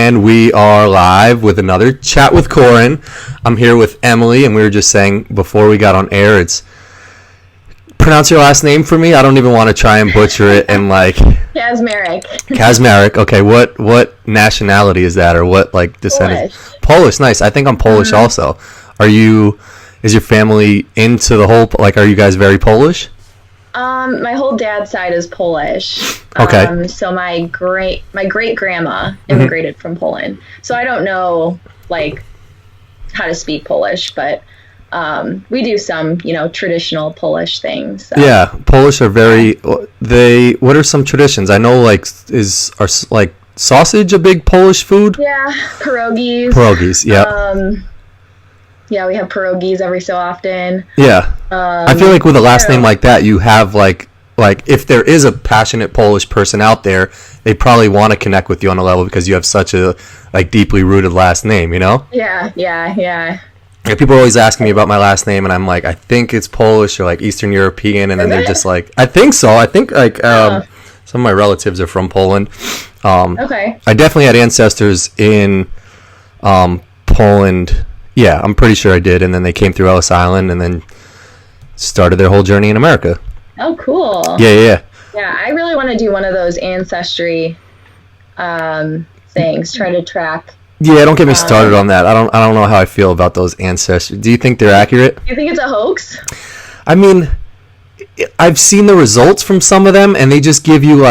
And we are live with another Chat with Corin. I'm here with Emily, and we were just saying before we got on air, pronounce your last name for me. I don't even want to try and butcher it. And Kazmarek. Okay, what nationality is that, or what descendant? Polish. Nice. I think I'm Polish also. Is your family into the whole, are you guys very Polish? My whole dad's side is Polish. Okay. So my great grandma immigrated from Poland. So I don't know how to speak Polish, but we do some, traditional Polish things. So. Yeah, Polish are very. What are some traditions? I know are sausage a big Polish food? Yeah, pierogies. Pierogies, yeah. Yeah, we have pierogies every so often. Yeah. I feel like with a last name like that, you have if there is a passionate Polish person out there, they probably want to connect with you on a level because you have such a deeply rooted last name, you know? Yeah. People are always asking me about my last name, and I'm like, I think it's Polish or Eastern European, and then they're just like, I think so. I think some of my relatives are from Poland. Okay. I definitely had ancestors in Poland. Yeah, I'm pretty sure I did, and then they came through Ellis Island, and then started their whole journey in America. Oh, cool. Yeah. Yeah, I really want to do one of those ancestry things. Try to track. Yeah, don't get me started on that. I don't know how I feel about those ancestry. Do you think they're accurate? You think it's a hoax? I mean, I've seen the results from some of them, and they just give you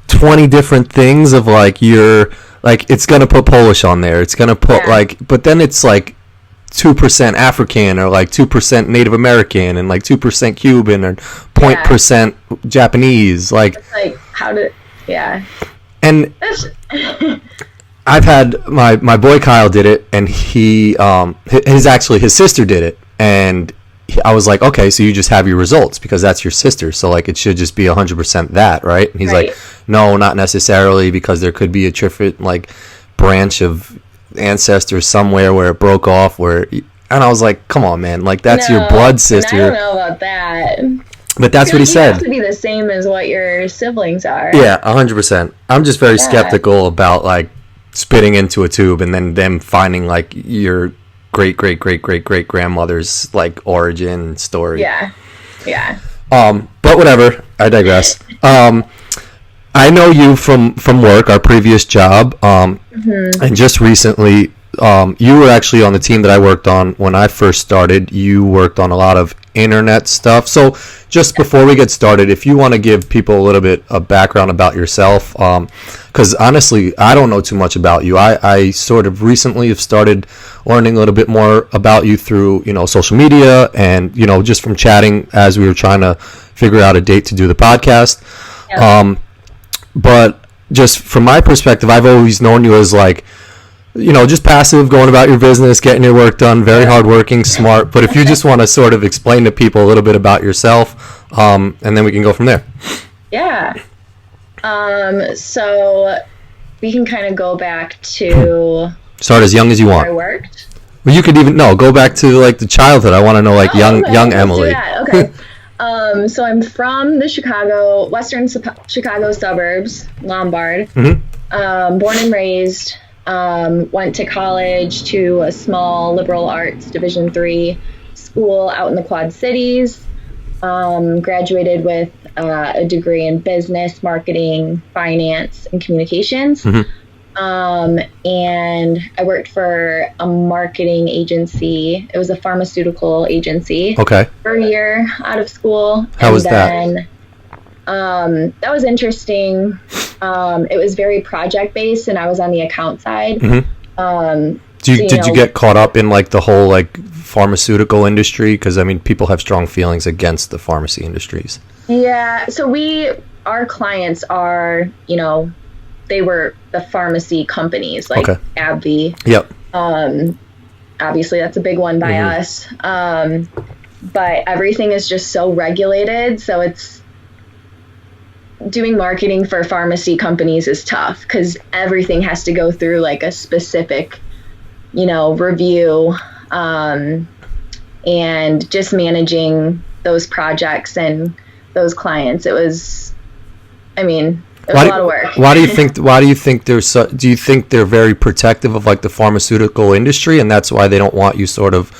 20 different things of your it's gonna put Polish on there. It's gonna put but then it's 2% African or 2% Native American and 2% Cuban or 0% Japanese. And I've had my boy Kyle did it, and he his sister did it, and I was like, okay, so you just have your results because that's your sister, so it should just be 100% that, right? And he's like, no, not necessarily, because there could be a different branch of ancestors somewhere where it broke off, and I was like, come on, man, that's your blood sister. I don't know about that, but that's what he said. You have to be the same as what your siblings are. Yeah, 100%. I'm just very skeptical about spitting into a tube and then them finding your great grandmother's origin story. Yeah. But whatever, I digress. I know you from work, our previous job, and just recently, you were actually on the team that I worked on when I first started. You worked on a lot of internet stuff. So just before we get started, if you want to give people a little bit of background about yourself, because honestly, I don't know too much about you. I sort of recently have started learning a little bit more about you through, social media and, just from chatting as we were trying to figure out a date to do the podcast. Yeah. But just from my perspective, I've always known you as just passive, going about your business, getting your work done, very hardworking, smart. But if you just want to sort of explain to people a little bit about yourself, and then we can go from there. Yeah. So we can kind of go back to start as young as you want. Where I worked. Well, you could even go back to the childhood. I want to know young Emily. Okay. So I'm from the western Chicago suburbs, Lombard. Mm-hmm. Born and raised. Went to college to a small liberal arts Division III school out in the Quad Cities. Graduated with a degree in business, marketing, finance, and communications. Mm-hmm. And I worked for a marketing agency. It was a pharmaceutical agency. Okay. For a year out of school. How was that? That was interesting. It was very project based, and I was on the account side. Mm-hmm. Did you get caught up in the whole pharmaceutical industry? Because people have strong feelings against the pharmacy industries. Yeah. So our clients are, they were the pharmacy companies like AbbVie. Yep. Obviously that's a big one by us. But everything is just so regulated. So it's doing marketing for pharmacy companies is tough because everything has to go through a specific, review, and just managing those projects and those clients. It was, It was a lot of work. Why do you think do you think they're very protective of like the pharmaceutical industry, and that's why they don't want you sort of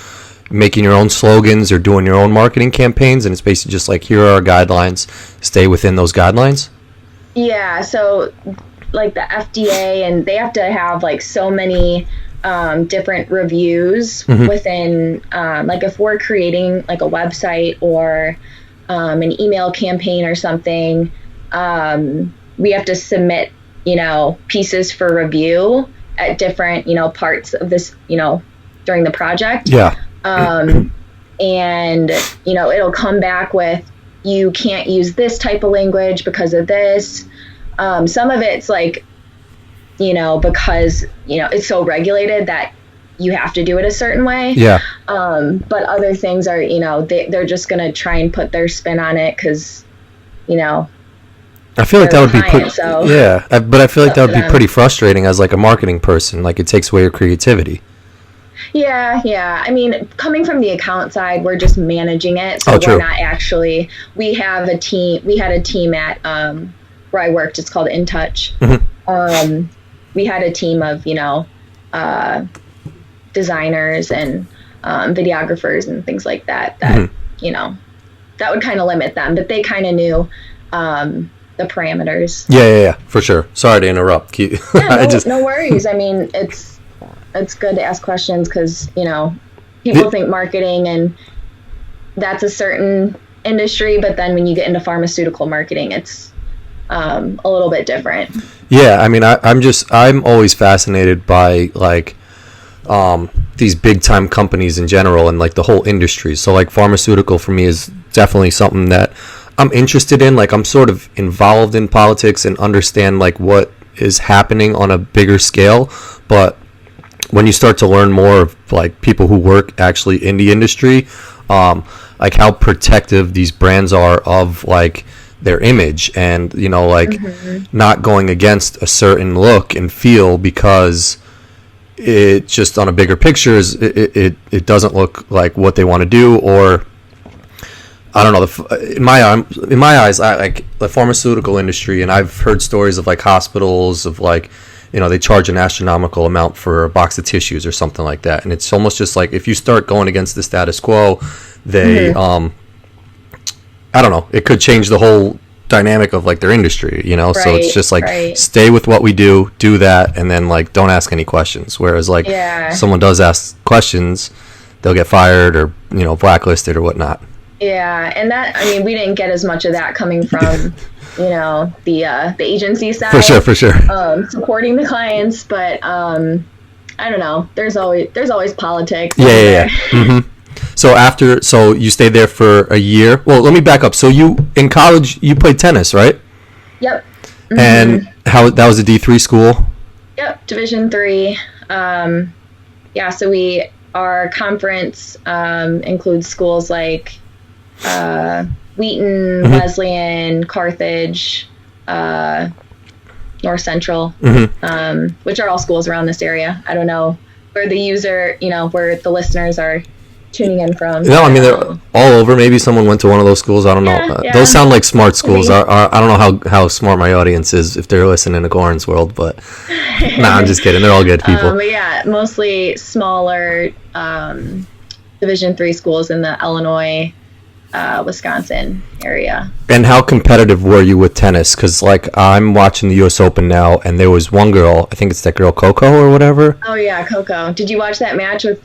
making your own slogans or doing your own marketing campaigns, and it's basically just like, here are our guidelines, stay within those guidelines? Yeah, so like the FDA, and they have to have like so many different reviews within, like if we're creating like a website or an email campaign or something, we have to submit, pieces for review at different, parts of this, during the project. Yeah. And, it'll come back with, you can't use this type of language because of this. Some of it's like, because, it's so regulated that you have to do it a certain way. Yeah. But other things are, they're just going to try and put their spin on it because, I feel like that would be but I feel like that would be them. pretty frustrating as like a marketing person. Like, it takes away your creativity. Yeah. I mean, coming from the account side, we're just managing it. So we're not actually, we had a team at, where I worked. It's called In Touch. We had a team of, designers and videographers and things like that, that would kind of limit them, but they kind of knew the parameters. Yeah, for sure. Sorry to interrupt. No worries. I mean, it's good to ask questions because, people think marketing and that's a certain industry, but then when you get into pharmaceutical marketing, it's a little bit different. Yeah, I mean, I'm always fascinated by like these big time companies in general and like the whole industry. So like pharmaceutical for me is definitely something that I'm interested in. Like, I'm sort of involved in politics and understand like what is happening on a bigger scale. But when you start to learn more of like people who work actually in the industry, like how protective these brands are of like their image and, not going against a certain look and feel because it just on a bigger picture is it doesn't look like what they want to do, or I don't know. In my eyes, I like the pharmaceutical industry, and I've heard stories of like hospitals of like, they charge an astronomical amount for a box of tissues or something like that, and it's almost just like if you start going against the status quo, they I don't know, it could change the whole dynamic of like their industry, Right, so it's just like stay with what we do that, and then like don't ask any questions. Whereas like someone does ask questions, they'll get fired or blacklisted or whatnot. Yeah, and that, I mean, we didn't get as much of that coming from the agency side. For sure. Supporting the clients, but I don't know. There's always politics. Yeah. So you stayed there for a year. Well, let me back up. So you in college you played tennis, right? Yep. And how that was a D3 school? Yep, Division III. So our conference includes schools like Wheaton, Wesleyan, Carthage, North Central, which are all schools around this area. I don't know where where the listeners are tuning in from. No, I mean, they're all over. Maybe someone went to one of those schools. I don't know. Yeah. Those sound like smart schools. I don't know how smart my audience is if they're listening to Corin's world, but nah, I'm just kidding. They're all good people. But yeah, mostly smaller Division III schools in the Illinois, Wisconsin area. And how competitive were you with tennis? Because like I'm watching the U.S. Open now, and there was one girl. I think it's that girl Coco or whatever. Oh yeah, Coco. Did you watch that match with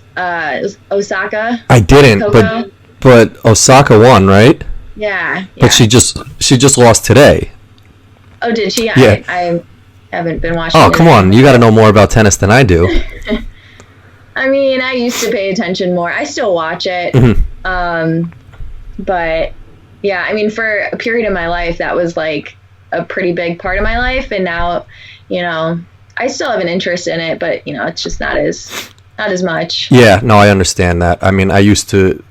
Osaka? I didn't, Coco? but Osaka won, right? Yeah. But she just lost today. Oh, did she? Yeah. I haven't been watching. Oh, come on! You got to know more about tennis than I do. I mean, I used to pay attention more. I still watch it. But yeah, I mean, for a period of my life, that was like a pretty big part of my life. And now, I still have an interest in it, but it's just not as much. Yeah, no, I understand that. I mean, I used to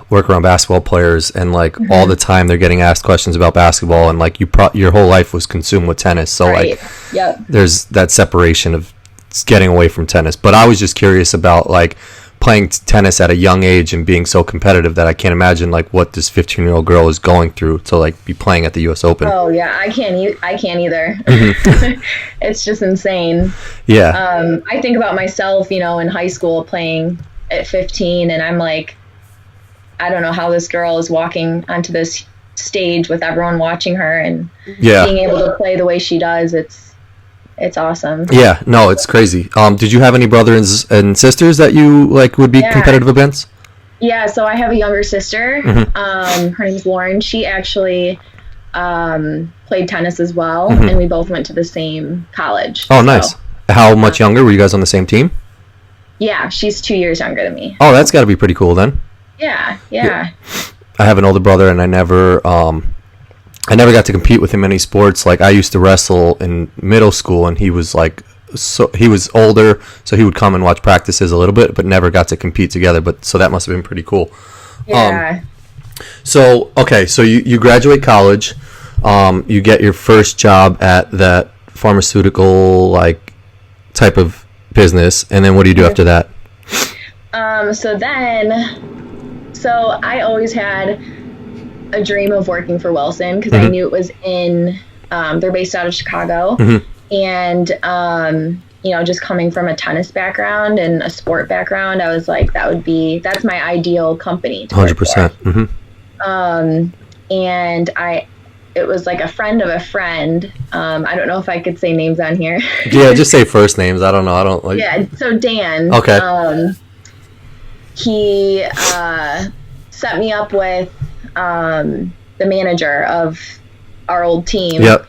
work around basketball players, and like all the time they're getting asked questions about basketball, and like your whole life was consumed with tennis. So like, there's that separation of getting away from tennis. But I was just curious about like playing tennis at a young age and being so competitive that I can't imagine like what this 15-year-old girl is going through to like be playing at the U.S. Open. Oh yeah, I can't either. It's just insane. Yeah. I think about myself, you know, in high school playing at 15, and I'm like, I don't know how this girl is walking onto this stage with everyone watching her and being able to play the way she does. It's awesome. Yeah, no, it's crazy. Did you have any brothers and sisters that you like would be competitive against? Yeah, so I have a younger sister. Her name's Lauren. She actually played tennis as well, and we both went to the same college. Oh, nice. How much younger? Were you guys on the same team? Yeah, she's 2 years younger than me. Oh, that's got to be pretty cool then. Yeah. I have an older brother, and I never got to compete with him in any sports. Like I used to wrestle in middle school, and he was he was older, so he would come and watch practices a little bit, but never got to compete together. But so that must have been pretty cool. Yeah. So you graduate college, you get your first job at that pharmaceutical like type of business, and then what do you do after that? So I always had a dream of working for Wilson because I knew it was in, they're based out of Chicago. And, you know, just coming from a tennis background and a sport background, I was like, that's my ideal company to 100%. And it was like a friend of a friend. I don't know if I could say names on here. Yeah, just say first names. I don't know. I don't like. Yeah, so Dan. Okay. He set me up with the manager of our old team. Yep.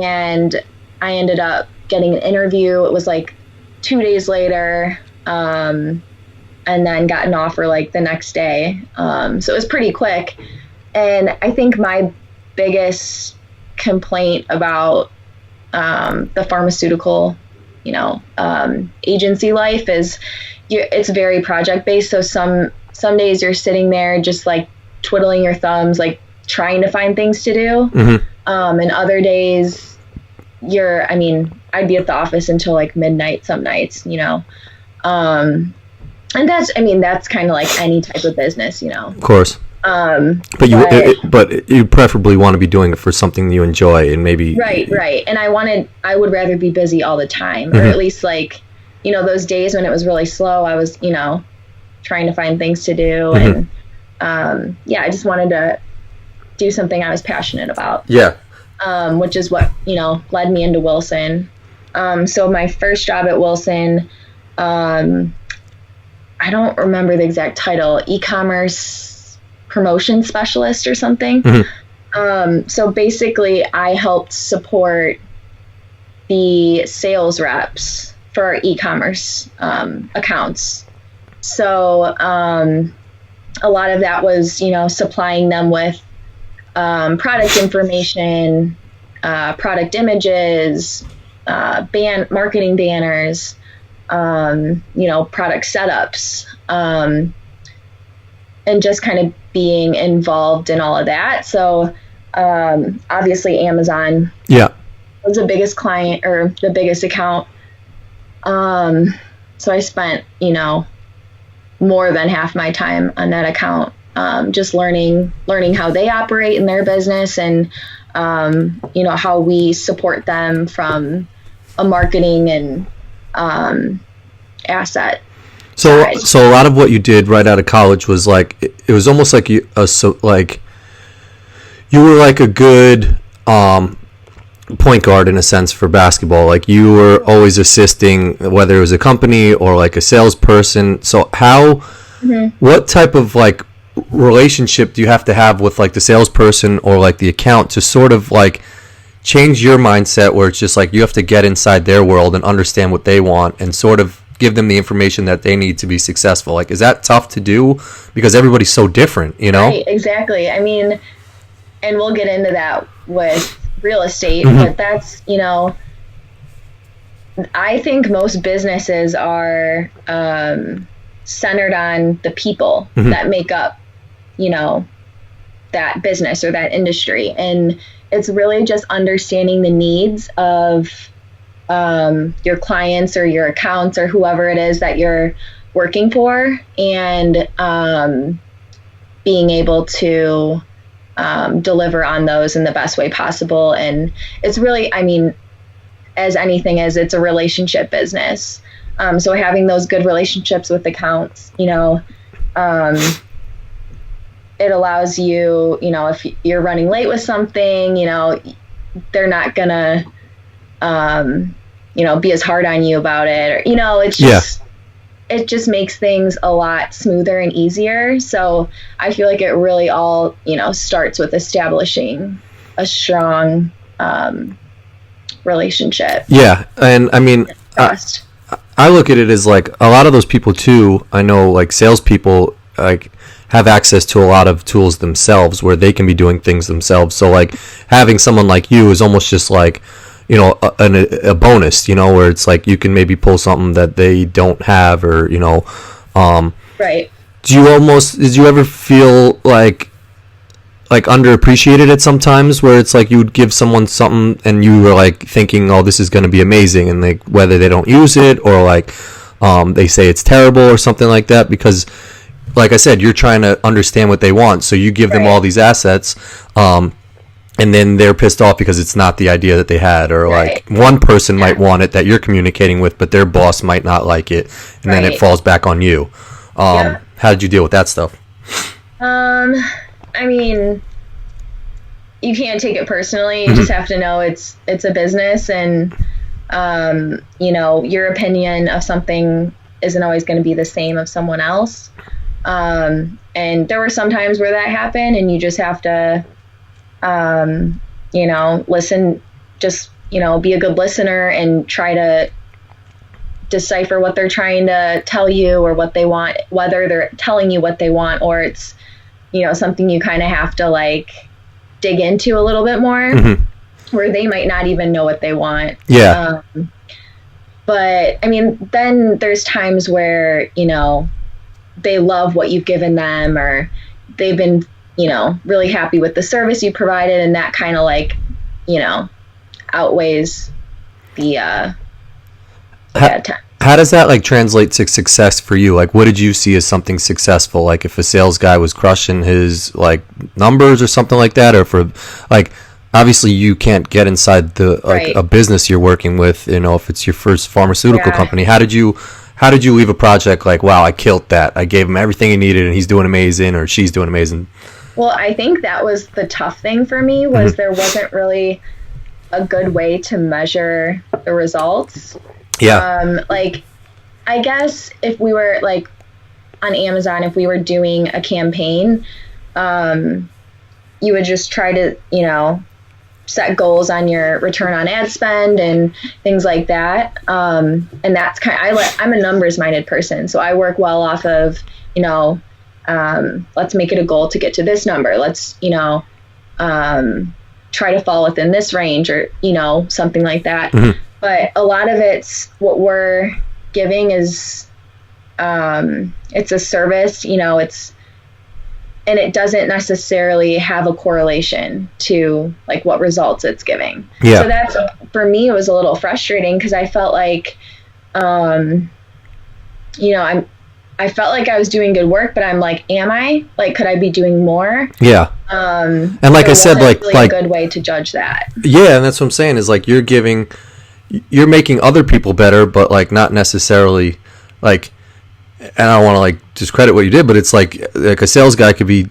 And I ended up getting an interview. It was like 2 days later, and then got an offer like the next day. So it was pretty quick. And I think my biggest complaint about the pharmaceutical, you know, agency life is it's very project based. So some days you're sitting there just like twiddling your thumbs, like trying to find things to do. And other days I'd be at the office until like midnight some nights, you know. And that's kind of like any type of business, you know. Of course. But you preferably want to be doing it for something you enjoy and maybe right. And I would rather be busy all the time, or at least like, you know, those days when it was really slow, I was, you know, trying to find things to do. And I just wanted to do something I was passionate about. Yeah. Which is what, you know, led me into Wilson. So my first job at Wilson, I don't remember the exact title, e-commerce promotion specialist or something. So basically I helped support the sales reps for our e-commerce accounts. So a lot of that was, you know, supplying them with product information, product images, marketing banners, you know, product setups, and just kind of being involved in all of that. So obviously Amazon was the biggest client or the biggest account. So I spent, you know, more than half my time on that account, just learning how they operate in their business and, you know, how we support them from a marketing and asset. So a lot of what you did right out of college was like, it was almost like you were like a good point guard in a sense for basketball. Like you were always assisting, whether it was a company or like a salesperson. So what type of like relationship do you have to have with like the salesperson or like the account to sort of like change your mindset where it's just like you have to get inside their world and understand what they want and sort of give them the information that they need to be successful? Like, is that tough to do because everybody's so different, you know? Right, exactly. I mean, and we'll get into that with real estate, but that's, you know, I think most businesses are centered on the people that make up, you know, that business or that industry. And it's really just understanding the needs of your clients or your accounts or whoever it is that you're working for, and being able to deliver on those in the best way possible. And it's really, I mean, as anything is, it's a relationship business. So having those good relationships with accounts, you know, it allows you, you know, if you're running late with something, you know, they're not gonna, you know, be as hard on you about it, or, you know, it's just, it just makes things a lot smoother and easier. So I feel like it really all, you know, starts with establishing a strong relationship. Yeah. And I mean, Trust. I look at it as like a lot of those people too. I know like salespeople like have access to a lot of tools themselves where they can be doing things themselves. So like having someone like you is almost just like, you know, a bonus, you know, where it's like you can maybe pull something that they don't have, or, you know, Right. did you ever feel like underappreciated at sometimes, where it's like you would give someone something and you were like thinking, oh, this is going to be amazing, and like whether they don't use it or like they say it's terrible or something like that? Because like I said, you're trying to understand what they want, so you give them all these assets, and then they're pissed off because it's not the idea that they had, or like one person might want it that you're communicating with, but their boss might not like it, and then it falls back on you. How did you deal with that stuff? I mean, you can't take it personally. You just have to know it's a business, and you know, your opinion of something isn't always going to be the same of someone else. And there were some times where that happened, and you just have to, you know, listen, just, you know, be a good listener and try to decipher what they're trying to tell you or what they want, whether they're telling you what they want or it's, you know, something you kind of have to like dig into a little bit more, where they might not even know what they want. Yeah. But I mean, then there's times where, you know, they love what you've given them, or they've been, you know, really happy with the service you provided, and that kind of like, you know, outweighs the bad time. How does that like translate to success for you? Like, what did you see as something successful? Like, if a sales guy was crushing his like numbers or something like that, or for like, obviously you can't get inside the like a business you're working with. You know, if it's your first pharmaceutical company, how did you leave a project like, wow, I killed that, I gave him everything he needed, and he's doing amazing, or she's doing amazing? Well, I think that was the tough thing for me, was there wasn't really a good way to measure the results. Yeah. Like, I guess if we were like on Amazon, if we were doing a campaign, you would just try to, you know, set goals on your return on ad spend and things like that. And that's I'm a numbers minded person. So I work well off of, you know, let's make it a goal to get to this number. Let's, you know, try to fall within this range, or, you know, something like that. But a lot of it's what we're giving is, it's a service, you know, and it doesn't necessarily have a correlation to like what results it's giving. Yeah. So that's, for me, it was a little frustrating, because I felt like, you know, I felt like I was doing good work, but I'm like, am I? Like, could I be doing more? Yeah. And like I said, like a good way to judge that. Yeah, and that's what I'm saying is like you're making other people better, but like not necessarily like, and I don't want to like discredit what you did, but it's like a sales guy could be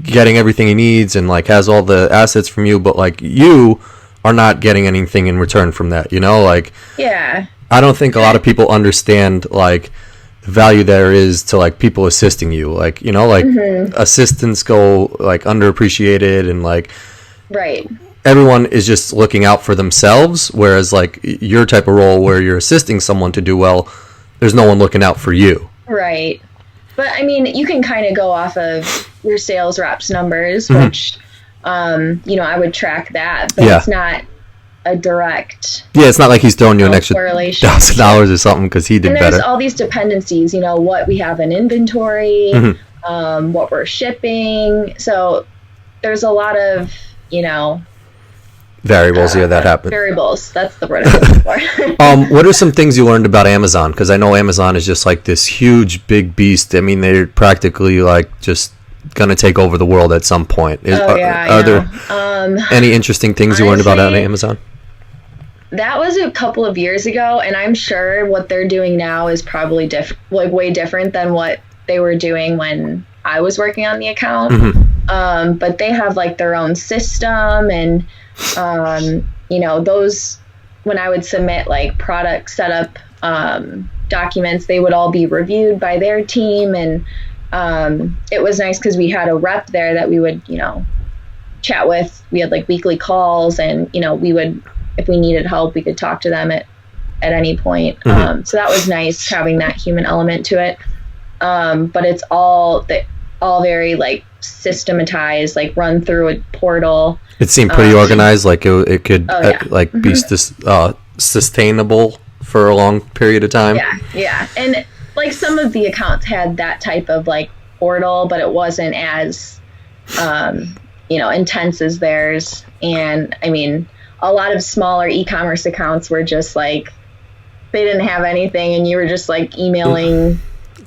getting everything he needs and like has all the assets from you, but like you are not getting anything in return from that, you know? Like, yeah, I don't think a lot of people understand like the value there is to like people assisting you, like, you know, like assistants go like underappreciated, and like everyone is just looking out for themselves, whereas like your type of role where you're assisting someone to do well, there's no one looking out for you. Right. But I mean, you can kind of go off of your sales reps numbers, which, you know, I would track that, but it's not a direct. Yeah, it's not like he's throwing you an extra $1,000 or something because he did better. There's all these dependencies, you know, what we have in inventory, what we're shipping. So there's a lot of, you know, variables that happen. Variables, that's the word I'm looking for. What are some things you learned about Amazon? Because I know Amazon is just like this huge, big beast. I mean, they're practically like just going to take over the world at some point. Are there any interesting things you learned about Amazon? That was a couple of years ago, and I'm sure what they're doing now is probably way different than what they were doing when I was working on the account. Mm-hmm. But they have like their own system, and those, when I would submit like product setup documents, they would all be reviewed by their team, and it was nice because we had a rep there that we would chat with. We had like weekly calls, and we would, if we needed help, we could talk to them at any point. Mm-hmm. So that was nice, having that human element to it. But it's all very like systematized, like run through a portal. It seemed pretty organized, like it could mm-hmm. be sustainable for a long period of time. Yeah. And like some of the accounts had that type of like portal, but it wasn't as intense as theirs. And I mean, a lot of smaller e-commerce accounts were just like, they didn't have anything, and you were just like emailing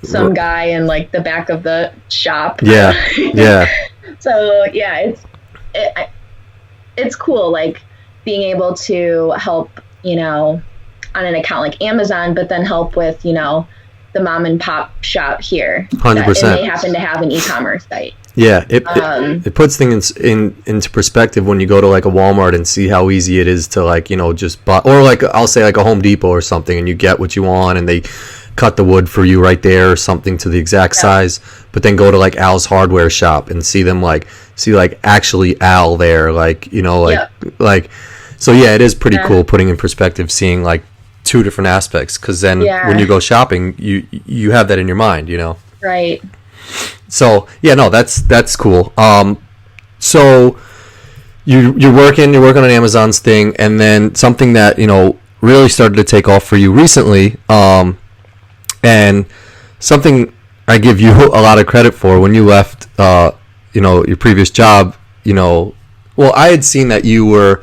some guy in like the back of the shop. Yeah. So yeah, it's cool, like being able to help, on an account like Amazon, but then help with, the mom and pop shop here. 100%. And they happen to have an e-commerce site. Yeah, it puts things into perspective when you go to like a Walmart and see how easy it is to like, just buy, or like I'll say like a Home Depot or something, and you get what you want and they cut the wood for you right there or something to the exact size. But then go to like Al's hardware shop and see actually Al there, so yeah, it is pretty cool putting in perspective, seeing like two different aspects, because then when you go shopping, you have that in your mind, Right. So yeah, no, that's cool. So you're working on Amazon's thing, and then something that really started to take off for you recently, and something I give you a lot of credit for. When you left your previous job, I had seen that you were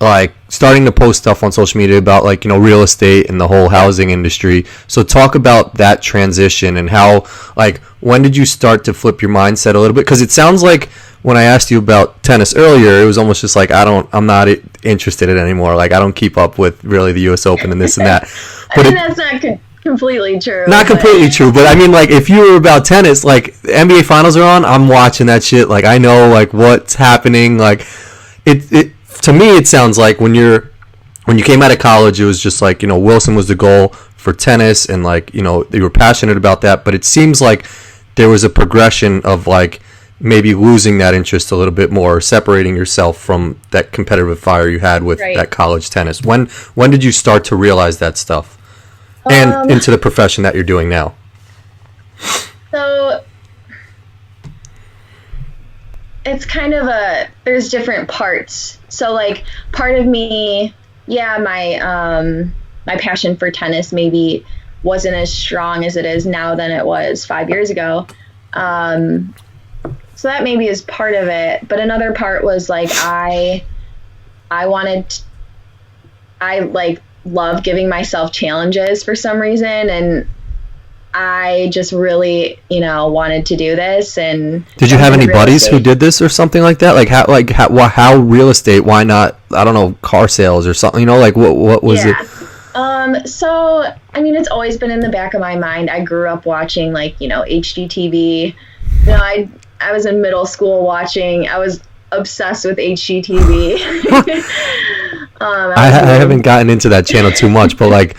like starting to post stuff on social media about like real estate and the whole housing industry. So talk about that transition and how, like, when did you start to flip your mindset a little bit? Because it sounds like when I asked you about tennis earlier, it was almost just like I'm not interested in it anymore. Like I don't keep up with really the U.S. Open and this and that. But that's not completely true. Not completely true, but I mean, like, if you were about tennis, like the NBA finals are on, I'm watching that shit. Like I know like what's happening. Like it to me, it sounds like when you came out of college, it was just like, Wilson was the goal for tennis, and like, you were passionate about that. But it seems like there was a progression of like maybe losing that interest a little bit more, separating yourself from that competitive fire you had with that college tennis. When did you start to realize that stuff, and into the profession that you're doing now? So it's kind of there's different parts. So like part of me, my passion for tennis maybe wasn't as strong as it is now than it was 5 years ago. So that maybe is part of it. But another part was like, I love giving myself challenges for some reason. And I just really, wanted to do this. And did you have any buddies who did this or something like that? How real estate? Why not? I don't know, car sales or something. What was it? So I mean, it's always been in the back of my mind. I grew up watching HGTV. I was in middle school watching. I was obsessed with HGTV. I haven't gotten into that channel too much, but like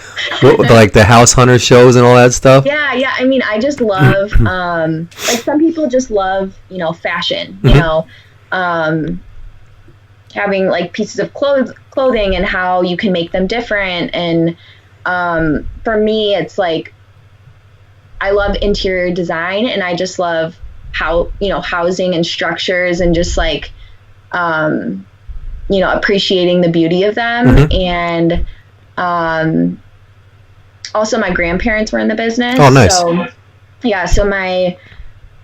the House Hunter shows and all that stuff. Yeah. I mean, I just love like some people just love fashion. Having like pieces of clothing and how you can make them different. And for me, it's like I love interior design, and I just love how housing and structures, and just like appreciating the beauty of them. Mm-hmm. And also my grandparents were in the business. Oh, nice. So my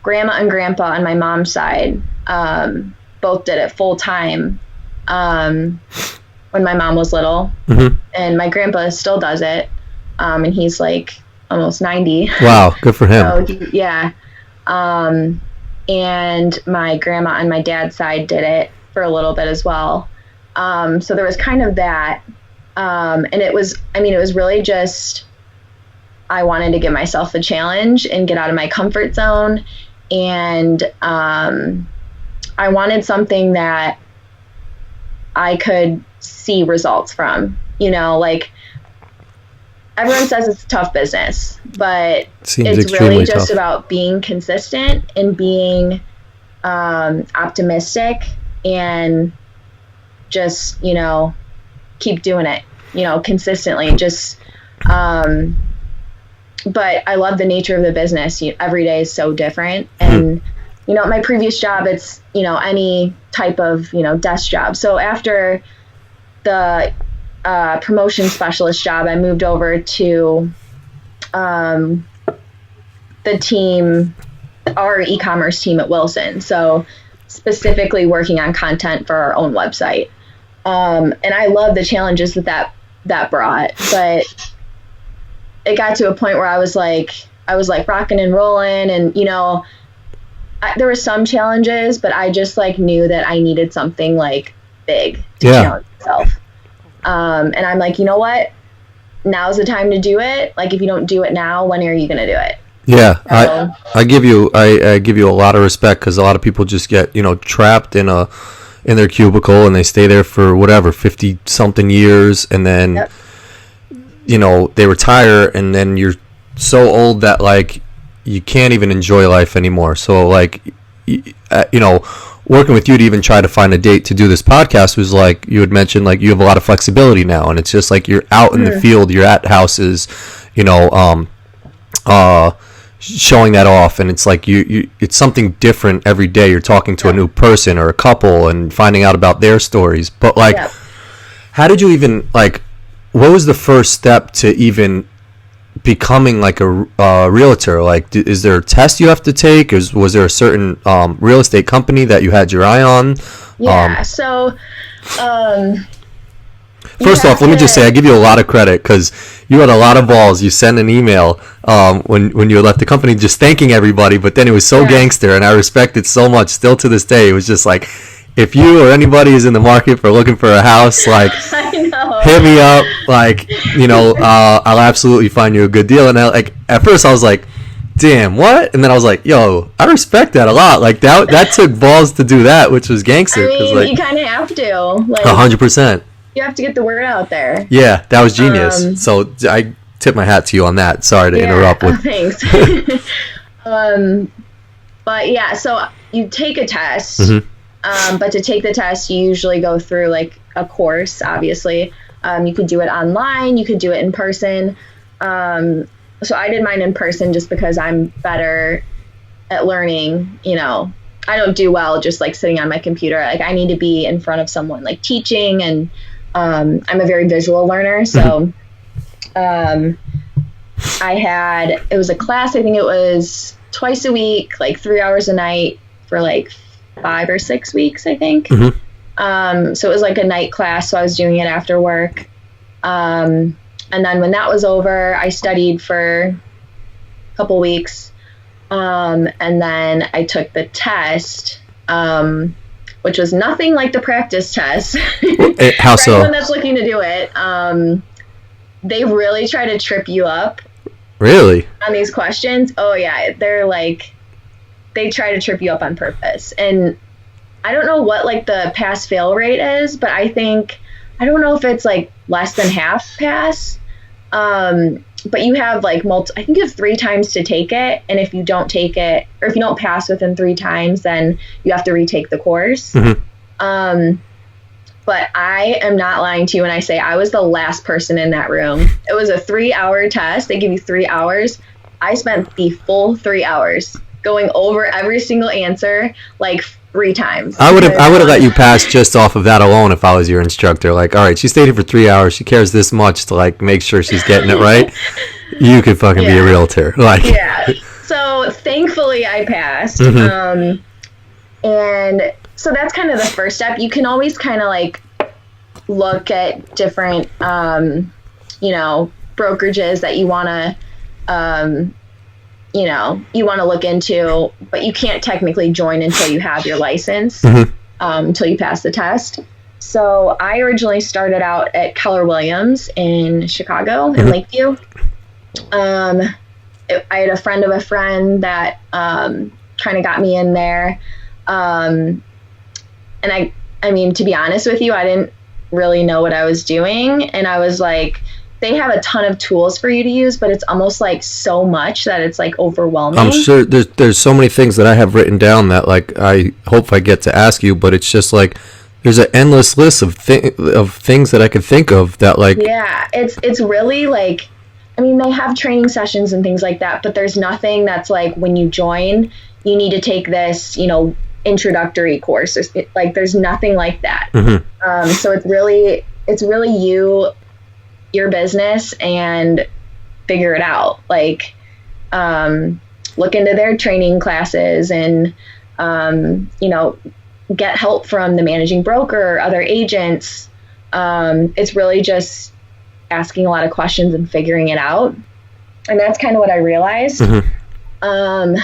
grandma and grandpa on my mom's side both did it full time. when my mom was little, and my grandpa still does it, and he's like almost 90. Wow, good for him. So, yeah. And my grandma on my dad's side did it for a little bit as well. So there was kind of that. And it was really just, I wanted to give myself a challenge and get out of my comfort zone. And I wanted something that I could see results from, like everyone says it's a tough business, but it's really just about being consistent and being optimistic and just, keep doing it, consistently. Just, but I love the nature of the business. Every day is so different. And, my previous job, it's, any type of, desk job. So after the promotion specialist job, I moved over to the team, our e-commerce team at Wilson. So specifically working on content for our own website. And I love the challenges that brought, but it got to a point where I was like rocking and rolling, and, there were some challenges, but I just knew that I needed something big to challenge myself. And I'm like, you know what? Now's the time to do it. If you don't do it now, when are you going to do it? Yeah, so, I give you a lot of respect, because a lot of people just get trapped in their cubicle, and they stay there for 50 something years, and then they retire, and then you're so old that you can't even enjoy life anymore. So working with you to even try to find a date to do this podcast was you had mentioned you have a lot of flexibility now, and it's just you're out in the field, you're at houses, showing that off, and it's you it's something different every day. You're talking to a new person or a couple and finding out about their stories. But how did you even what was the first step to even becoming a realtor? Is there a test you have to take? Was there a certain real estate company that you had your eye on? So first off, let me just say I give you a lot of credit, because you had a lot of balls. You sent an email when you left the company just thanking everybody, but then it was so gangster, and I respect it so much. Still to this day, it was just if you or anybody is in the market for looking for a house, hit me up. I'll absolutely find you a good deal. And at first I was like, damn, what? And then I was like, yo, I respect that a lot. That took balls to do that, which was gangster. You kind of have to. 100%. You have to get the word out there. Yeah, that was genius. So I tip my hat to you on that. Sorry to interrupt. Thanks. But yeah, so you take a test. But to take the test, you usually go through a course, obviously. You could do it online, you could do it in person. So I did mine in person just because I'm better at learning. I don't do well just sitting on my computer. I need to be in front of someone teaching, and I'm a very visual learner. So it was a class, I think it was twice a week, 3 hours a night for 5 or 6 weeks, I think. So it was a night class, so I was doing it after work. And then when that was over, I studied for a couple weeks. And then I took the test, which was nothing like the practice test. How so? For anyone that's looking to do it, they really try to trip you up. Really? On these questions. Oh yeah, they're they try to trip you up on purpose. And I don't know what the pass fail rate is, but I don't know if it's less than half pass. But you have I think you have 3 times to take it. And if you don't take it, or if you don't pass within 3 times, then you have to retake the course. But I am not lying to you when I say I was the last person in that room. It was a 3-hour test. They give you 3 hours. I spent the full 3 hours going over every single answer 3 times. I would have let you pass just off of that alone if I was your instructor. All right, she stayed here for 3 hours. She cares this much to make sure she's getting it right. You could fucking be a realtor. Yeah. So thankfully I passed. And So that's kind of the first step. You can always kind of like look at different, brokerages that you want to, you want to look into, but you can't technically join until you have your license, until you pass the test. So I originally started out at Keller Williams in Chicago, in Lakeview. I had a friend of a friend that kind of got me in there. And I mean, to be honest with you, I didn't really know what I was doing. And I was like, they have a ton of tools for you to use, but it's almost like so much that it's like overwhelming. I'm sure there's so many things that I have written down that like I hope I get to ask you, but it's just like there's an endless list of things that I could think of that like. Yeah, it's really like, I mean, they have training sessions and things like that, but there's nothing that's like when you join, you need to take this, introductory course. There's nothing like that. So it's really your business and figure it out. Like, look into their training classes and, get help from the managing broker or other agents. It's really just asking a lot of questions and figuring it out. And that's kind of what I realized. And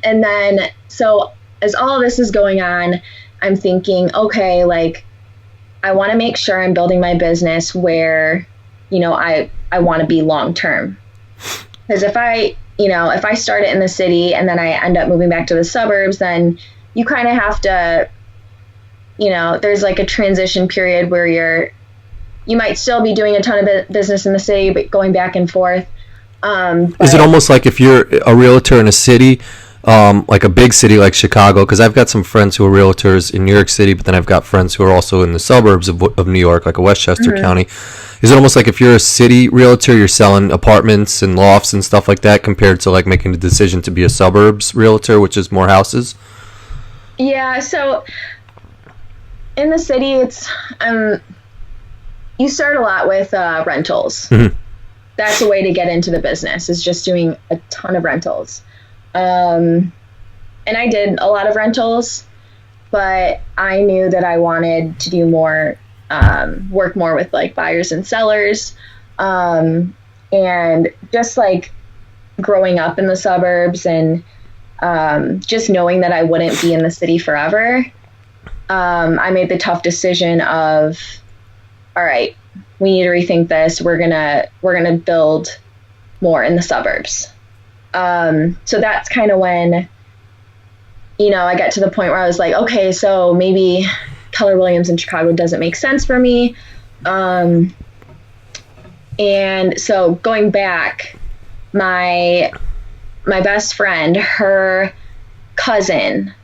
then, so as all of this is going on, I'm thinking, okay, like I want to make sure I'm building my business where, I want to be long-term. Because if I start it in the city and then I end up moving back to the suburbs, then you kind of have to, there's like a transition period where you might still be doing a ton of business in the city, but going back and forth. Is it almost like if you're a realtor in a city, like a big city like Chicago, because I've got some friends who are realtors in New York City, but then I've got friends who are also in the suburbs of New York, like a Westchester County. Is it almost like if you're a city realtor, you're selling apartments and lofts and stuff like that compared to like making the decision to be a suburbs realtor, which is more houses? Yeah, so in the city, it's you start a lot with rentals. That's a way to get into the business, is just doing a ton of rentals. And I did a lot of rentals, but I knew that I wanted to do more, work more with like buyers and sellers. And just like growing up in the suburbs and just knowing that I wouldn't be in the city forever, I made the tough decision of, all right, we need to rethink this. We're gonna build more in the suburbs. So that's kind of when, I got to the point where I was like, okay, so maybe Keller Williams in Chicago doesn't make sense for me. And so going back, my best friend, her cousin,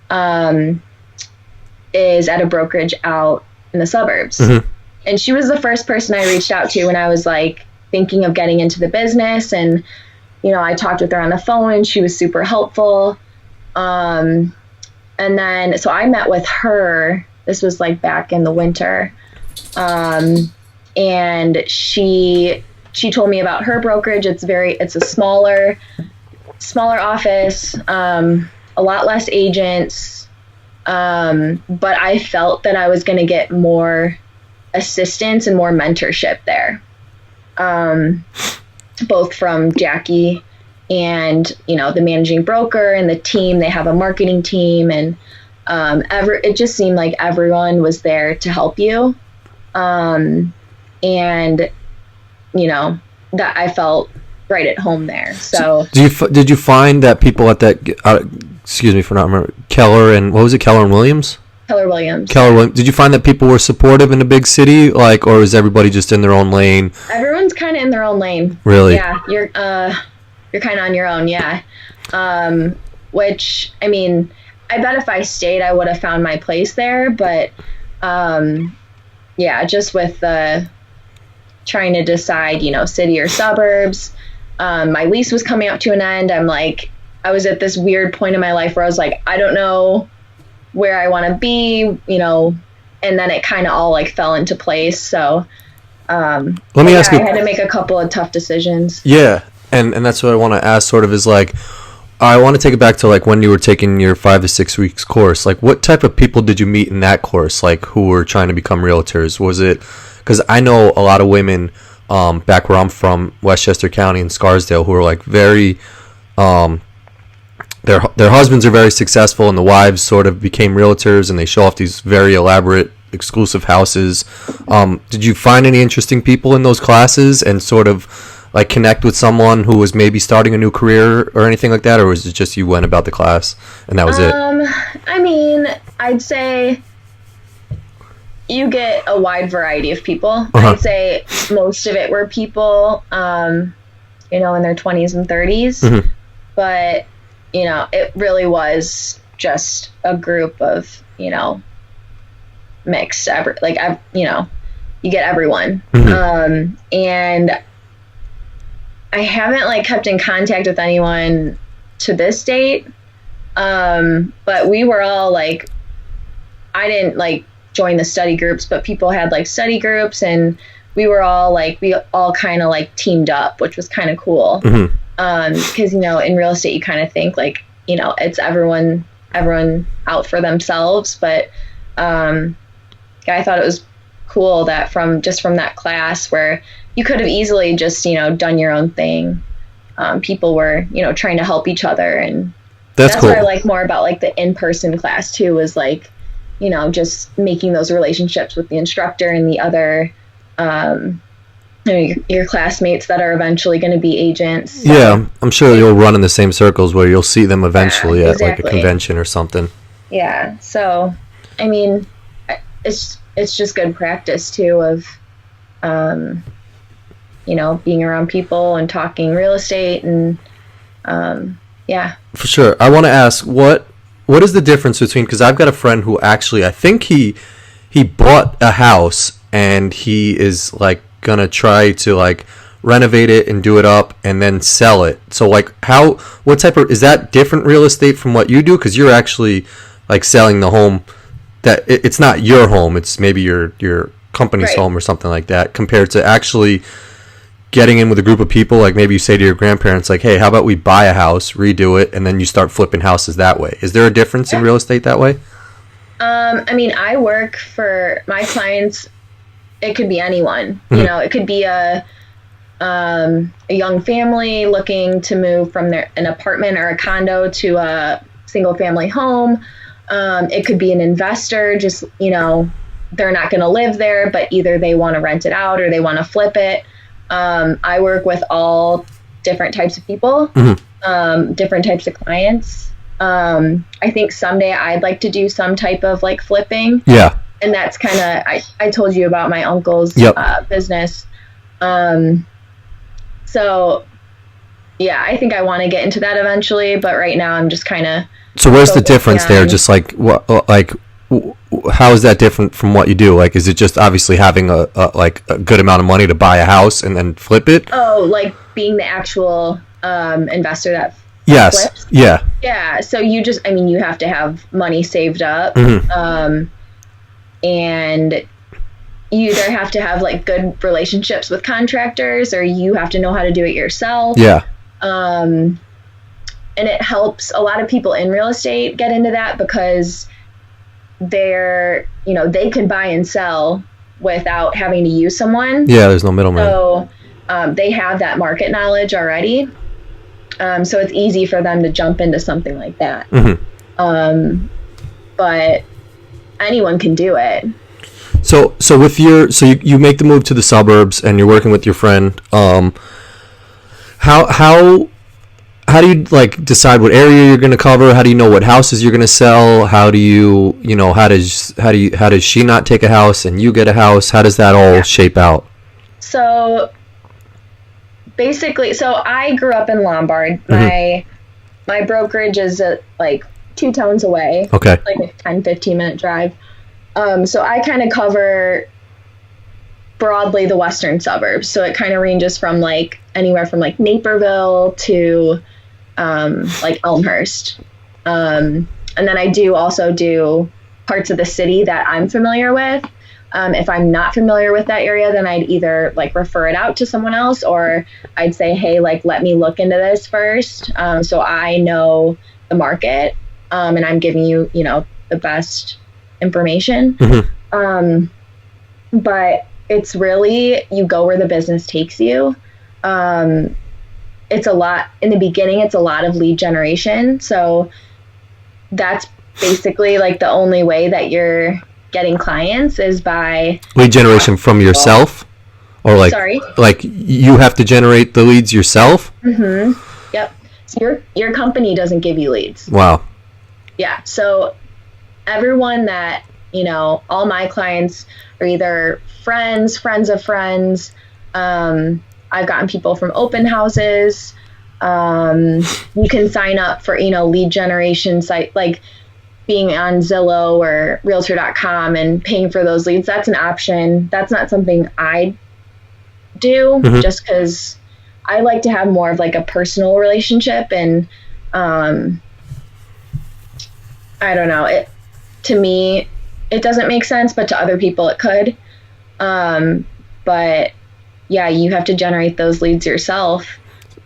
is at a brokerage out in the suburbs. And she was the first person I reached out to when I was like thinking of getting into the business. And, I talked with her on the phone and she was super helpful. And then, so I met with her, this was like back in the winter. And she told me about her brokerage. It's a smaller office, a lot less agents. But I felt that I was going to get more assistance and more mentorship there. Both from Jackie and, the managing broker and the team. They have a marketing team, and it just seemed like everyone was there to help you. And, that I felt right at home there. So did you find that people at that, excuse me for not remembering, Keller and Williams? Keller Williams. Did you find that people were supportive in a big city, like, or is everybody just in their own lane? Everyone's kind of in their own lane. Really? Yeah, you're kind of on your own. Yeah. Which, I mean, I bet if I stayed, I would have found my place there. But, yeah, just with trying to decide, city or suburbs. My lease was coming up to an end. I was at this weird point in my life where I was like, I don't know where I want to be, and then it kind of all like fell into place. So, let me ask you, I had to make a couple of tough decisions. Yeah. And that's what I want to ask sort of is like, I want to take it back to like when you were taking your 5 to 6 weeks course. Like, what type of people did you meet in that course? Like, who were trying to become realtors? Was it because I know a lot of women back where I'm from, Westchester County and Scarsdale, who are like very their husbands are very successful, and the wives sort of became realtors, and they show off these very elaborate, exclusive houses. Did you find any interesting people in those classes, and sort of like connect with someone who was maybe starting a new career or anything like that, or was it just you went about the class and that was it? I mean, I'd say you get a wide variety of people. I'd say most of it were people, in their 20s and 30s, but it really was just a group of, mixed, you get everyone. And I haven't like kept in contact with anyone to this date. But we were all like, I didn't like join the study groups, but people had like study groups, and we all kind of like teamed up, which was kind of cool. Because, in real estate, you kind of think like, it's everyone out for themselves. But I thought it was cool that from that class where you could have easily just, done your own thing. People were, trying to help each other. And that's cool. What I like more about like the in-person class too, was like, just making those relationships with the instructor and the other, your classmates that are eventually going to be agents. So. Yeah, I'm sure you'll run in the same circles where you'll see them eventually at like a convention or something. Yeah, so I mean, it's just good practice too of, being around people and talking real estate and yeah. For sure. I want to ask what is the difference between, because I've got a friend who actually I think he bought a house and he is like gonna try to like renovate it and do it up and then sell it. So like what type of, is that different real estate from what you do? Because you're actually like selling the home that it's not your home, it's maybe your company's home or something like that, compared to actually getting in with a group of people. Like maybe you say to your grandparents like, hey, how about we buy a house, redo it, and then you start flipping houses that way. Is there a difference in real estate that way? I mean, I work for my clients. It could be anyone, it could be a young family looking to move from an apartment or a condo to a single family home. It could be an investor, just, they're not going to live there, but either they want to rent it out or they want to flip it. I work with all different types of people, different types of clients. I think someday I'd like to do some type of like flipping. Yeah. And that's kind of, I told you about my uncle's business. So yeah, I think I want to get into that eventually, but right now I'm just kind of. So where's the difference there? Just like what, like how is that different from what you do? Like, is it just obviously having a good amount of money to buy a house and then flip it? Oh, like being the actual investor that flips? Yeah. Yeah. So you have to have money saved up. And you either have to have like good relationships with contractors, or you have to know how to do it yourself. Yeah. And it helps a lot of people in real estate get into that because they can buy and sell without having to use someone. Yeah, there's no middleman. So they have that market knowledge already. So it's easy for them to jump into something like that. But anyone can do it. So with you make the move to the suburbs and you're working with your friend. How do you like decide what area you're going to cover? How do you know what houses you're going to sell? How do you how does she not take a house and you get a house? How does that all shape out? So basically, I grew up in Lombard. My brokerage is like 2 towns away. Okay. Like a 10-15 minute drive. So I kind of cover broadly the western suburbs. So it kind of ranges from like anywhere from like Naperville to like Elmhurst. And then I also do parts of the city that I'm familiar with. If I'm not familiar with that area, then I'd either like refer it out to someone else, or I'd say, hey, like, let me look into this first. So I know the market, and I'm giving you, the best information. But it's really, you go where the business takes you. It's a lot in the beginning. It's a lot of lead generation. So that's basically like the only way that you're getting clients is by lead generation from yourself, or like, sorry, like you have to generate the leads yourself. Yep. So your company doesn't give you leads. Wow. Yeah. So everyone that, all my clients are either friends of friends. I've gotten people from open houses. You can sign up for, lead generation site, like being on Zillow or realtor.com and paying for those leads. That's an option. That's not something I do, just because I like to have more of like a personal relationship. And I don't know, to me, it doesn't make sense, but to other people it could. But yeah, you have to generate those leads yourself.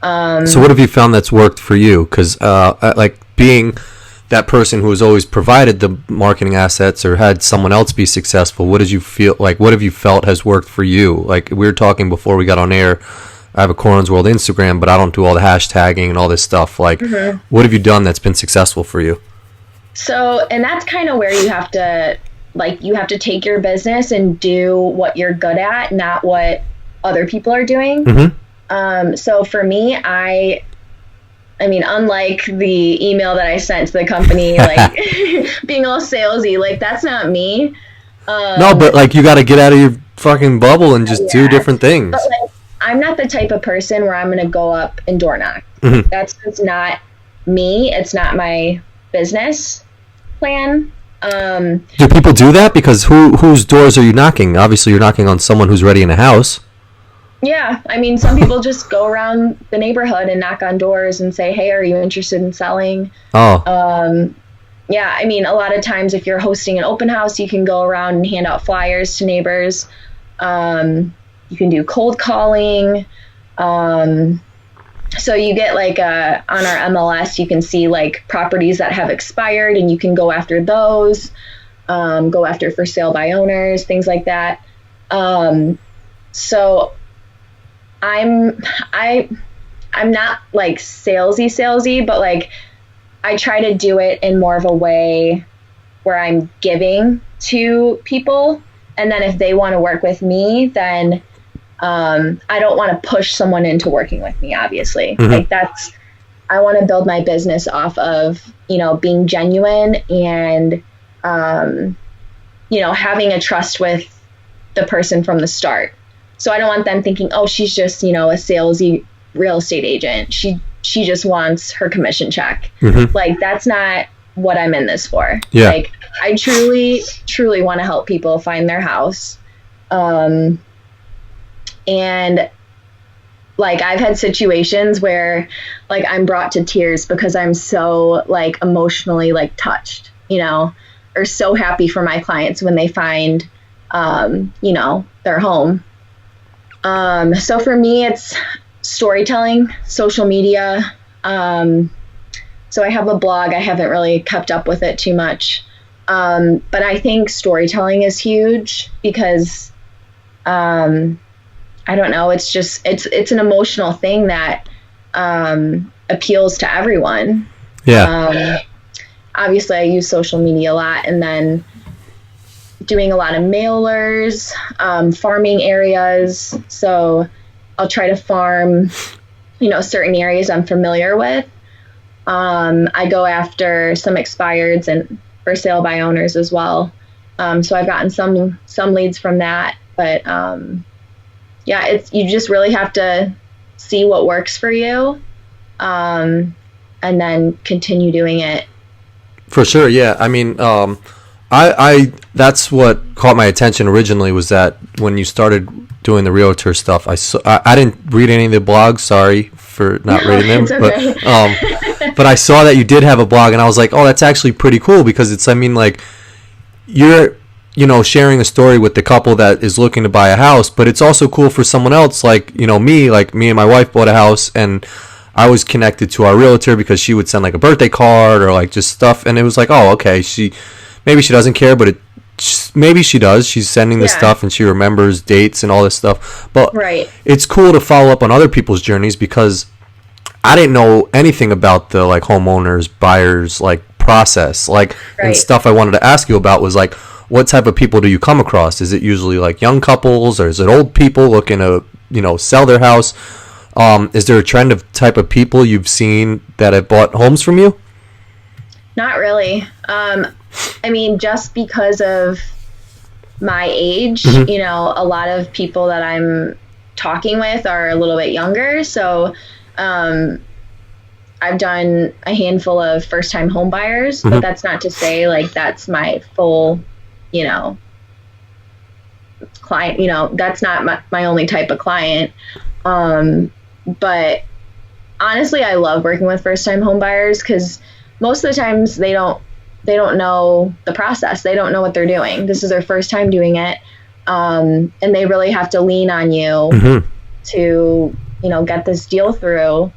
So what have you found that's worked for you? Because like being that person who has always provided the marketing assets or had someone else be successful, what did you feel like? What have you felt has worked for you? Like we were talking before we got on air, I have a Corin's World Instagram, but I don't do all the hashtagging and all this stuff. Like, what have you done that's been successful for you? So, and that's kind of where you have to take your business and do what you're good at, not what other people are doing. So for me, I mean, unlike the email that I sent to the company, like being all salesy, like that's not me. No, but like you got to get out of your fucking bubble and just do different things. But like, I'm not the type of person where I'm going to go up and door knock. That's not me. It's not my business plan. Do people do that? Because whose doors are you knocking? Obviously, you're knocking on someone who's ready in a house. Yeah, I mean, some people just go around the neighborhood and knock on doors and say, hey, are you interested in selling? Yeah, I mean, a lot of times if you're hosting an open house, you can go around and hand out flyers to neighbors. You can do cold calling. So you get like on our MLS, you can see like properties that have expired and you can go after those, go after for sale by owners, things like that. So I'm not like salesy, but like I try to do it in more of a way where I'm giving to people. And then if they want to work with me, then I don't want to push someone into working with me, obviously. Like I want to build my business off of, being genuine and, having a trust with the person from the start. So I don't want them thinking, oh, she's just, a salesy real estate agent. She just wants her commission check. Like, that's not what I'm in this for. Yeah. Like, I truly, truly want to help people find their house. And like, I've had situations where like I'm brought to tears because I'm so like emotionally like touched, or so happy for my clients when they find, their home. So for me, it's storytelling, social media. So I have a blog. I haven't really kept up with it too much. But I think storytelling is huge because, I don't know. It's just, it's an emotional thing that, appeals to everyone. Yeah. Obviously I use social media a lot, and then doing a lot of mailers, farming areas. So I'll try to farm, certain areas I'm familiar with. I go after some expireds and for sale by owners as well. So I've gotten some leads from that, but, you just really have to see what works for you, and then continue doing it. For sure. Yeah. I mean, I that's what caught my attention originally, was that when you started doing the realtor stuff, I didn't read any of the blogs. Sorry for not reading them, okay. But I saw that you did have a blog, and I was like, oh, that's actually pretty cool, because it's, I mean, like, you're sharing a story with the couple that is looking to buy a house, but it's also cool for someone else, like me and my wife bought a house, and I was connected to our realtor because she would send like a birthday card or like just stuff, and it was like, oh, okay, maybe she doesn't care, but maybe she does. She's sending this stuff and she remembers dates and all this stuff. But it's cool to follow up on other people's journeys, because I didn't know anything about the like homeowners, buyers, like process, like and stuff I wanted to ask you about was like, what type of people do you come across? Is it usually like young couples, or is it old people looking to, sell their house? Is there a trend of type of people you've seen that have bought homes from you? Not really. I mean, just because of my age, a lot of people that I'm talking with are a little bit younger. So I've done a handful of first-time home buyers, but that's not to say like that's my full, client. That's not my only type of client. But honestly, I love working with first-time home buyers, because most of the times they don't know the process. They don't know what they're doing. This is their first time doing it. And they really have to lean on you to, get this deal through.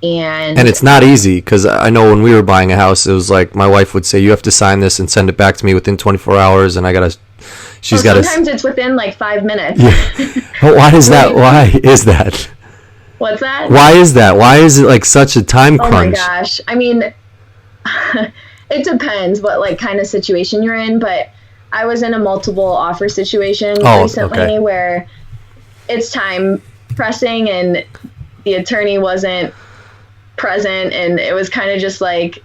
And it's not easy, because I know when we were buying a house, it was like my wife would say, you have to sign this and send it back to me within 24 hours. And sometimes it's within like 5 minutes. Yeah. Why is that? Why is that? What's that? Why is that? Why is it like such a time crunch? Oh my gosh. I mean, it depends what like kind of situation you're in, but I was in a multiple offer situation recently where it's time pressing and the attorney wasn't present, and it was kind of just like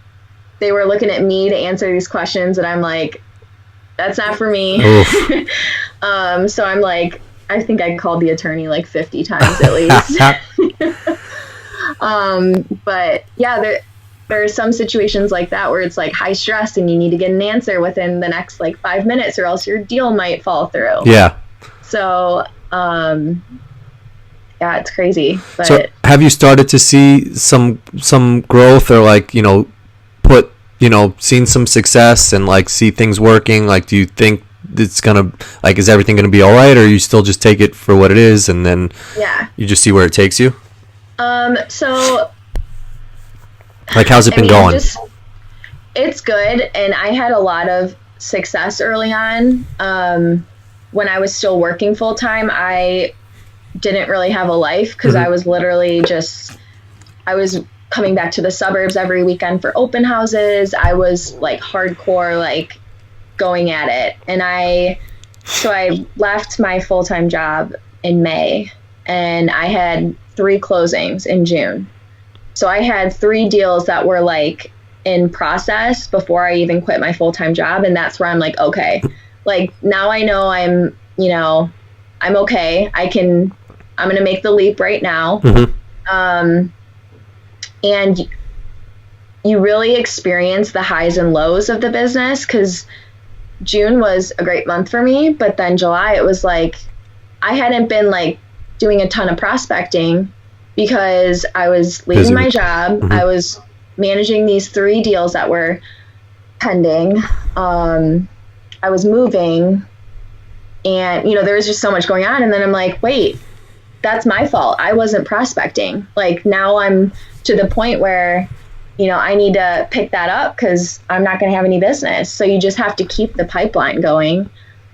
they were looking at me to answer these questions, and I'm like, that's not for me. So I'm like, I think I called the attorney like 50 times at least. But yeah, there are some situations like that where it's like high stress and you need to get an answer within the next like 5 minutes, or else your deal might fall through. Yeah. So, yeah, it's crazy. But so have you started to see some growth, or like, seen some success and like see things working? Like, do you think it's gonna, like, is everything gonna be all right, or you still just take it for what it is and then you just see where it takes you? So like, how's it been going? It's good, and I had a lot of success early on. When I was still working full time, I didn't really have a life, because I was literally I was coming back to the suburbs every weekend for open houses. I was like hardcore, like going at it. And I left my full-time job in May, and I had 3 closings in June. So I had 3 deals that were like in process before I even quit my full-time job. And that's where I'm like, okay, like now I know I'm okay. I'm going to make the leap right now. And you really experience the highs and lows of the business, because June was a great month for me, but then July, it was like I hadn't been like doing a ton of prospecting because I was leaving my job. I was managing these 3 deals that were pending. I was moving, and there was just so much going on. And then I'm like, wait, that's my fault. I wasn't prospecting. Like, now I'm to the point where, I need to pick that up, because I'm not going to have any business. So you just have to keep the pipeline going.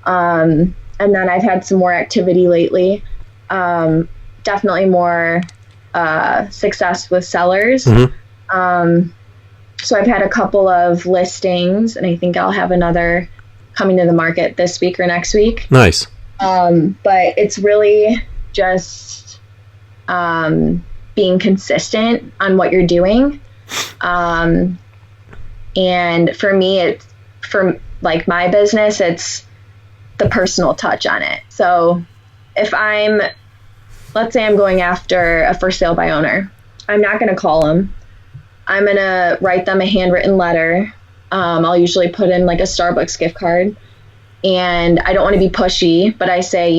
And then I've had some more activity lately. Definitely more success with sellers. So I've had a couple of listings, and I think I'll have another coming to the market this week or next week. Nice. But it's really just being consistent on what you're doing. And for me, for like my business, it's the personal touch on it. So if let's say I'm going after a for sale by owner, I'm not going to call them. I'm going to write them a handwritten letter. I'll usually put in like a Starbucks gift card, and I don't want to be pushy, but I say,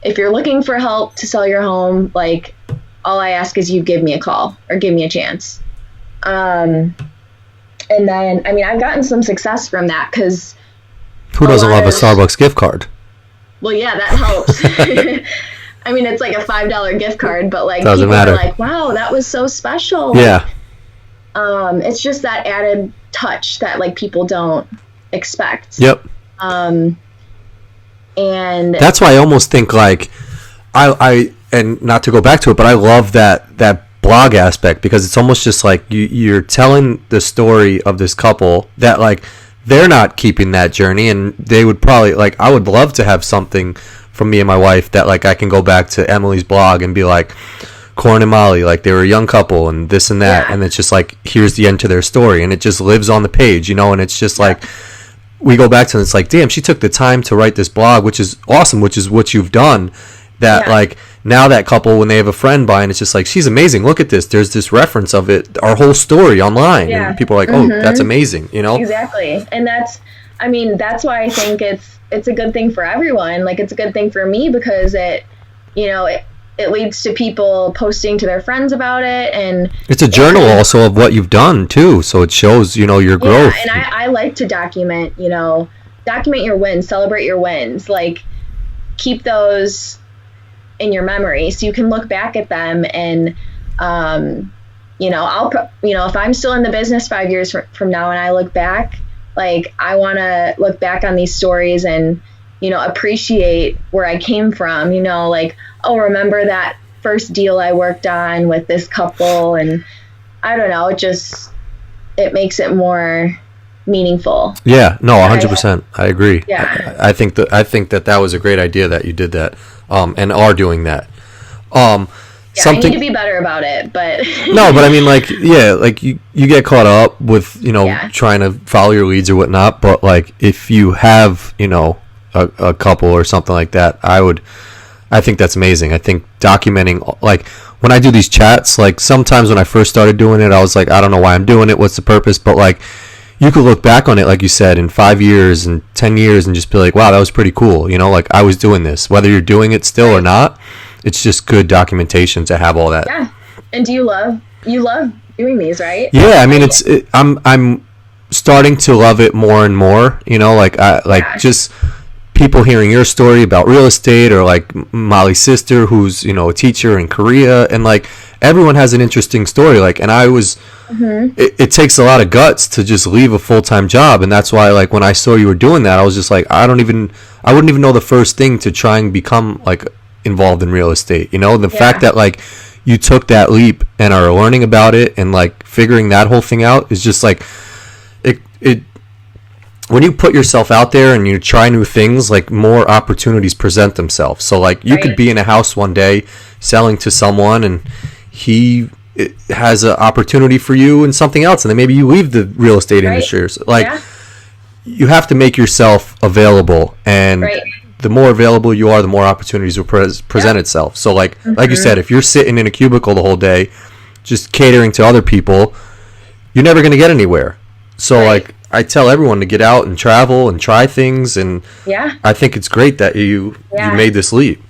if you're looking for help to sell your home, like, all I ask is you give me a call or give me a chance. And then, I've gotten some success from that, because Who doesn't love a Starbucks gift card? Well, yeah, that helps. I mean, it's like a $5 gift card, but like doesn't people matter. are like, wow, that was so special. Yeah. It's just that added touch that like people don't expect. Yep. And that's why I almost think like I and not to go back to it, but I love that blog aspect, because it's almost just like you're telling the story of this couple that like they're not keeping that journey, and they would probably like, I would love to have something from me and my wife that like I can go back to Emily's blog and be like, Corin and Molly, like they were a young couple and this and that, and it's just like, here's the end to their story, and it just lives on the page, and it's just like we go back to it, and it's like, damn, she took the time to write this blog, which is awesome, which is what you've done. That like now that couple, when they have a friend by, and it's just like, she's amazing, look at this, there's this reference of it, our whole story online, and people are like, oh, that's amazing, Exactly. And that's why I think it's a good thing for everyone. Like, it's a good thing for me because it leads to people posting to their friends about it, and it's a journal also of what you've done too, so it shows your growth. And I like to document your wins, celebrate your wins, like keep those in your memory so you can look back at them, and if I'm still in the business 5 years from now and I look back, like I want to look back on these stories and appreciate where I came from, like, oh, remember that first deal I worked on with this couple, and I don't know, it makes it more meaningful. Yeah, no, 100%. I agree. Yeah. I think that was a great idea that you did that, and are doing that. I need to be better about it, but no, but I mean, like, yeah, like you get caught up with trying to follow your leads or whatnot, but like if you have a couple or something like that, I think that's amazing. I think documenting, like when I do these chats, like sometimes when I first started doing it, I was like, I don't know why I'm doing it, what's the purpose, but like you could look back on it, like you said, in 5 years and 10 years and just be like, wow, that was pretty cool, like I was doing this, whether you're doing it still or not. It's just good documentation to have all that. Yeah. And you love doing these, right? Yeah, I mean, I'm starting to love it more and more, just people hearing your story about real estate, or like Molly's sister who's a teacher in Korea, and like everyone has an interesting story, like, and I was it takes a lot of guts to just leave a full-time job, and that's why like when I saw you were doing that, I was just like, I wouldn't even know the first thing to try and become like involved in real estate. The fact that like you took that leap and are learning about it and like figuring that whole thing out is just like it when you put yourself out there and you try new things, like more opportunities present themselves. So like you could be in a house one day selling to someone, and he has an opportunity for you and something else, and then maybe you leave the real estate industry. So, like you have to make yourself available, and the more available you are, the more opportunities will present itself. So like you said, if you're sitting in a cubicle the whole day just catering to other people, you're never going to get anywhere. So like I tell everyone to get out and travel and try things, and I think it's great that you made this leap.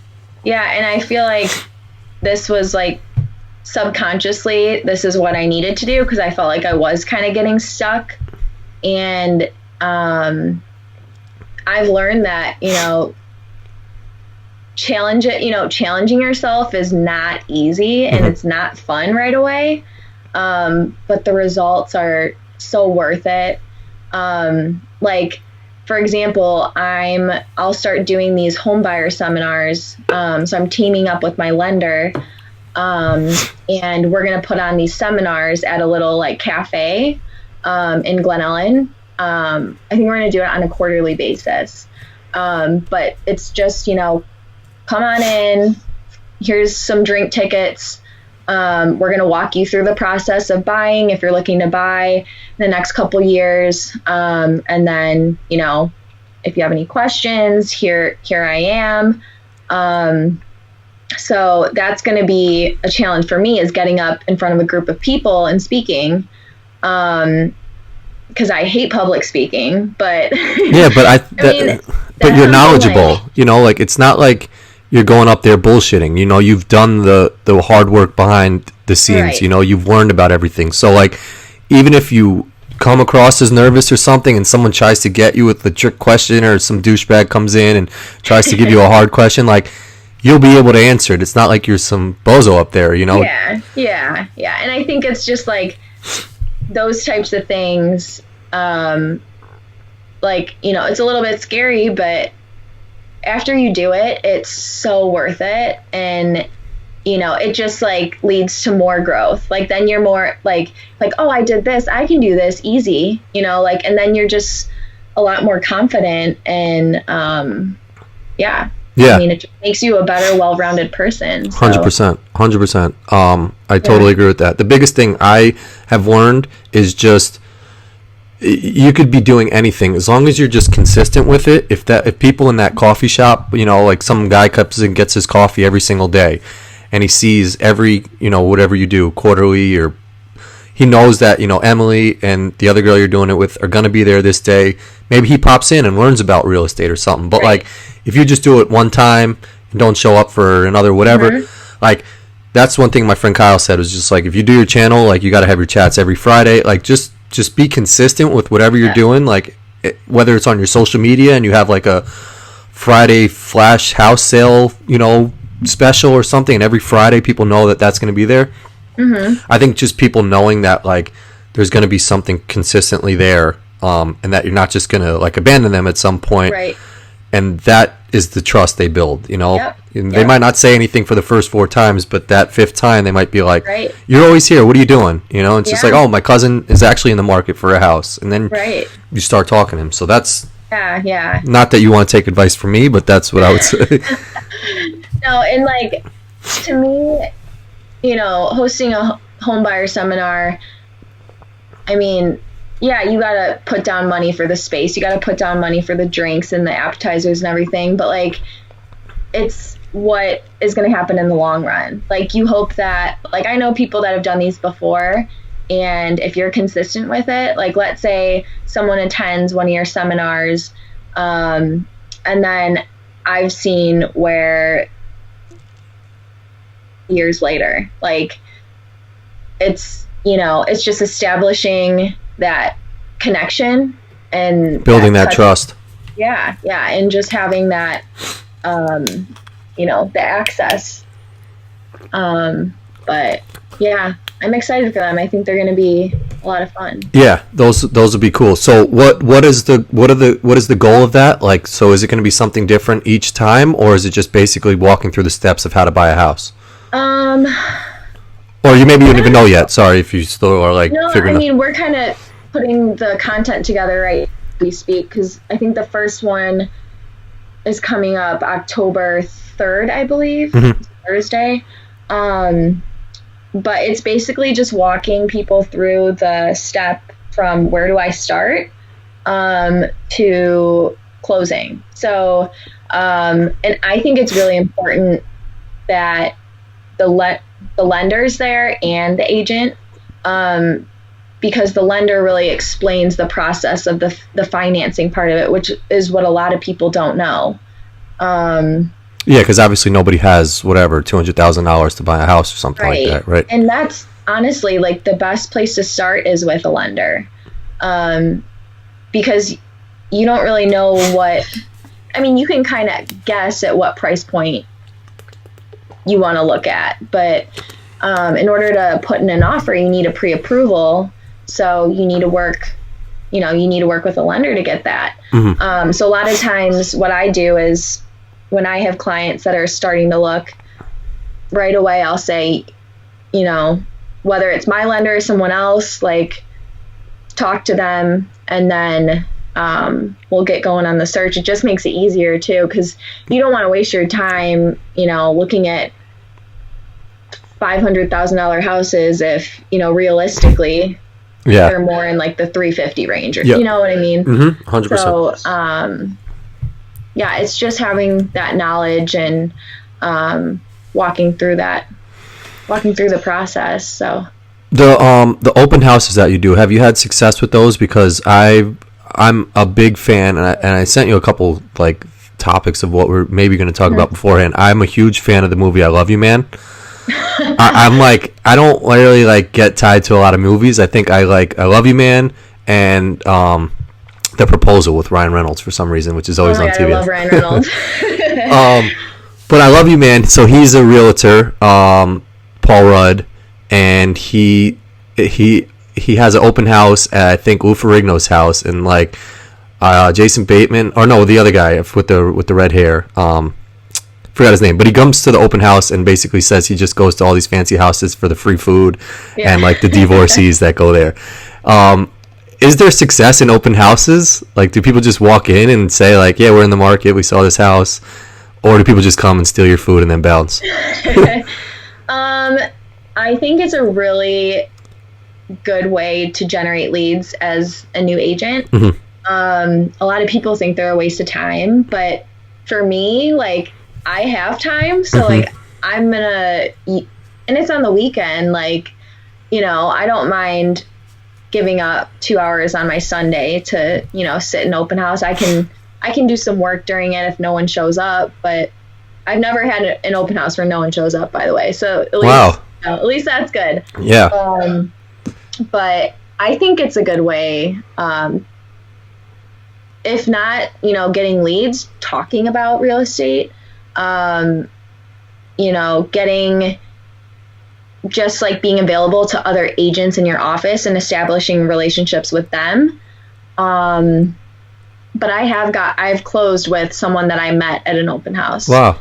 Yeah, and I feel like this was like subconsciously, this is what I needed to do, because I felt like I was kind of getting stuck, and I've learned that challenging yourself is not easy, and it's not fun right away, but the results are so worth it. Like, for example, I'll start doing these home buyer seminars. So I'm teaming up with my lender, and we're going to put on these seminars at a little like cafe, in Glen Ellen. I think we're going to do it on a quarterly basis. But it's just, come on in, here's some drink tickets. We're going to walk you through the process of buying if you're looking to buy the next couple years. And then, if you have any questions, here I am. So that's going to be a challenge for me, is getting up in front of a group of people and speaking. Because I hate public speaking, but yeah, but but you're knowledgeable, like it's not like you're going up there bullshitting, you've done the hard work behind the scenes, you've learned about everything. So like, even if you come across as nervous or something and someone tries to get you with the trick question, or some douchebag comes in and tries to give you a hard question, like, you'll be able to answer it. It's not like you're some bozo up there, you know? Yeah. And I think it's just like those types of things, like, you know, it's a little bit scary, but after you do it, it's so worth it. And, you know, it just like leads to more growth. Like, then you're more like, oh, I did this, I can do this easy, you know, like, and then you're just a lot more confident. And, yeah. I mean, it just makes you a better, well-rounded person. So. 100%. I totally agree with that. The biggest thing I have learned is just, you could be doing anything as long as you're just consistent with it. If people in that coffee shop, you know, like some guy comes and gets his coffee every single day, and he sees every, you know, whatever you do quarterly, or he knows that, you know, Emily and the other girl you're doing it with are going to be there this day. Maybe he pops in and learns about real estate or something. But like, if you just do it one time and don't show up for another whatever, like, that's one thing my friend Kyle said, was just like, if you do your channel, like, you got to have your chats every Friday. Like, just be consistent with whatever you're doing. Like, whether it's on your social media and you have like a Friday flash house sale, you know, special or something, and every Friday people know that that's going to be there. I think just people knowing that, like, there's going to be something consistently there, and that you're not just going to like abandon them at some point. And that is the trust they build, you know. They might not say anything for the first 4 times, but that 5th time they might be like, you're always here, what are you doing, you know? It's just like, oh, my cousin is actually in the market for a house, and then you start talking to him. So that's not that you want to take advice from me, but that's what I would say. No, and like, to me, you know, hosting a home buyer seminar, I mean, yeah, you gotta put down money for the space, you gotta put down money for the drinks and the appetizers and everything, but like, it's what is going to happen in the long run. Like, you hope that, like, I know people that have done these before, and if you're consistent with it, like, let's say someone attends one of your seminars, and then I've seen where years later, like, it's, you know, it's just establishing that connection and building that trust. And just having that, you know, the access. But yeah, I'm excited for them. I think they're going to be a lot of fun. Yeah, those would be cool. So what is the goal of that? Like, so is it going to be something different each time, or is it just basically walking through the steps of how to buy a house? Or you maybe don't even know yet. Sorry if you still are like figuring. I mean, we're kind of putting the content together right as we speak, because I think the first one is coming up October 3rd, I believe, Thursday. But it's basically just walking people through the step from where do I start to closing. So, and I think it's really important that the lender's there and the agent, because the lender really explains the process of the financing part of it, which is what a lot of people don't know. Yeah, because obviously nobody has whatever $200,000 to buy a house or something like that, right? And that's honestly like the best place to start is with a lender, because you don't really know what. I mean, you can kind of guess at what price point you want to look at, but in order to put in an offer, you need a pre-approval. So you need to work. You know, you need to work with a lender to get that. So a lot of times, what I do is, when I have clients that are starting to look, right away I'll say, you know, whether it's my lender or someone else, like, talk to them, and then we'll get going on the search. It just makes it easier too, because you don't want to waste your time, you know, looking at $500,000 houses if, you know, realistically they're more in like the 350 range, or you know what I mean? 100%. So yeah, it's just having that knowledge and walking through the process. So the open houses that you do, have you had success with those? Because I'm a big fan, and I sent you a couple like topics of what we're maybe going to talk about beforehand. I'm a huge fan of the movie I Love You, Man. I'm like, I don't really like get tied to a lot of movies. I think I like I Love You, Man, and The Proposal with Ryan Reynolds for some reason, which is always on TV. I love Ryan Reynolds. But I love you, man. So he's a realtor, Paul Rudd, and he has an open house at, I think, Lou Ferrigno's house, and like Jason Bateman, or no, the other guy with the red hair. Forgot his name, but he comes to the open house and basically says he just goes to all these fancy houses for the free food and like the divorcees that go there. Is there success in open houses? Like, do people just walk in and say like, yeah, we're in the market, we saw this house? Or do people just come and steal your food and then bounce? I think it's a really good way to generate leads as a new agent. Mm-hmm. A lot of people think they're a waste of time, but for me, like, I have time, so mm-hmm. like I'm gonna, and it's on the weekend, like, you know, I don't mind giving up 2 hours on my Sunday to, you know, sit in open house. I can do some work during it if no one shows up, but I've never had an open house where no one shows up, by the way. So at least, wow. You know, at least that's good. Yeah. But I think it's a good way. If not, you know, getting leads, talking about real estate, you know, getting just like being available to other agents in your office and establishing relationships with them. But I've closed with someone that I met at an open house. Wow.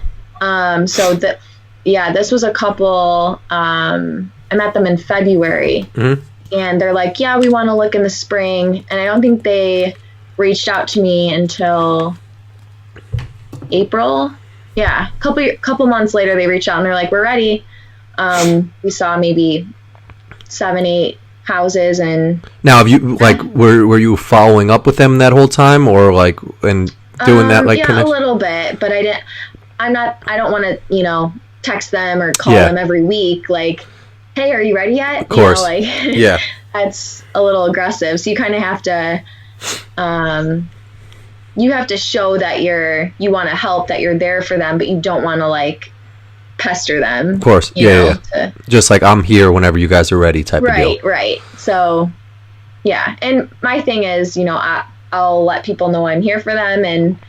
This was a couple, I met them in February mm-hmm. and they're like, yeah, we want to look in the spring. And I don't think they reached out to me until April. Yeah. Couple months later, they reached out and they're like, we're ready. We saw maybe 7-8 houses. And now, have you like were you following up with them that whole time, or like and doing that like a little bit, but I don't want to, you know, text them or call them every week like, hey, are you ready yet? Of course. You know, like, yeah, that's a little aggressive. So you kind of have to show that you want to help, that you're there for them, but you don't want to like pester them. Of course. Yeah. Just like, I'm here whenever you guys are ready type of deal. Right. So, yeah. And my thing is, you know, I'll let people know I'm here for them. And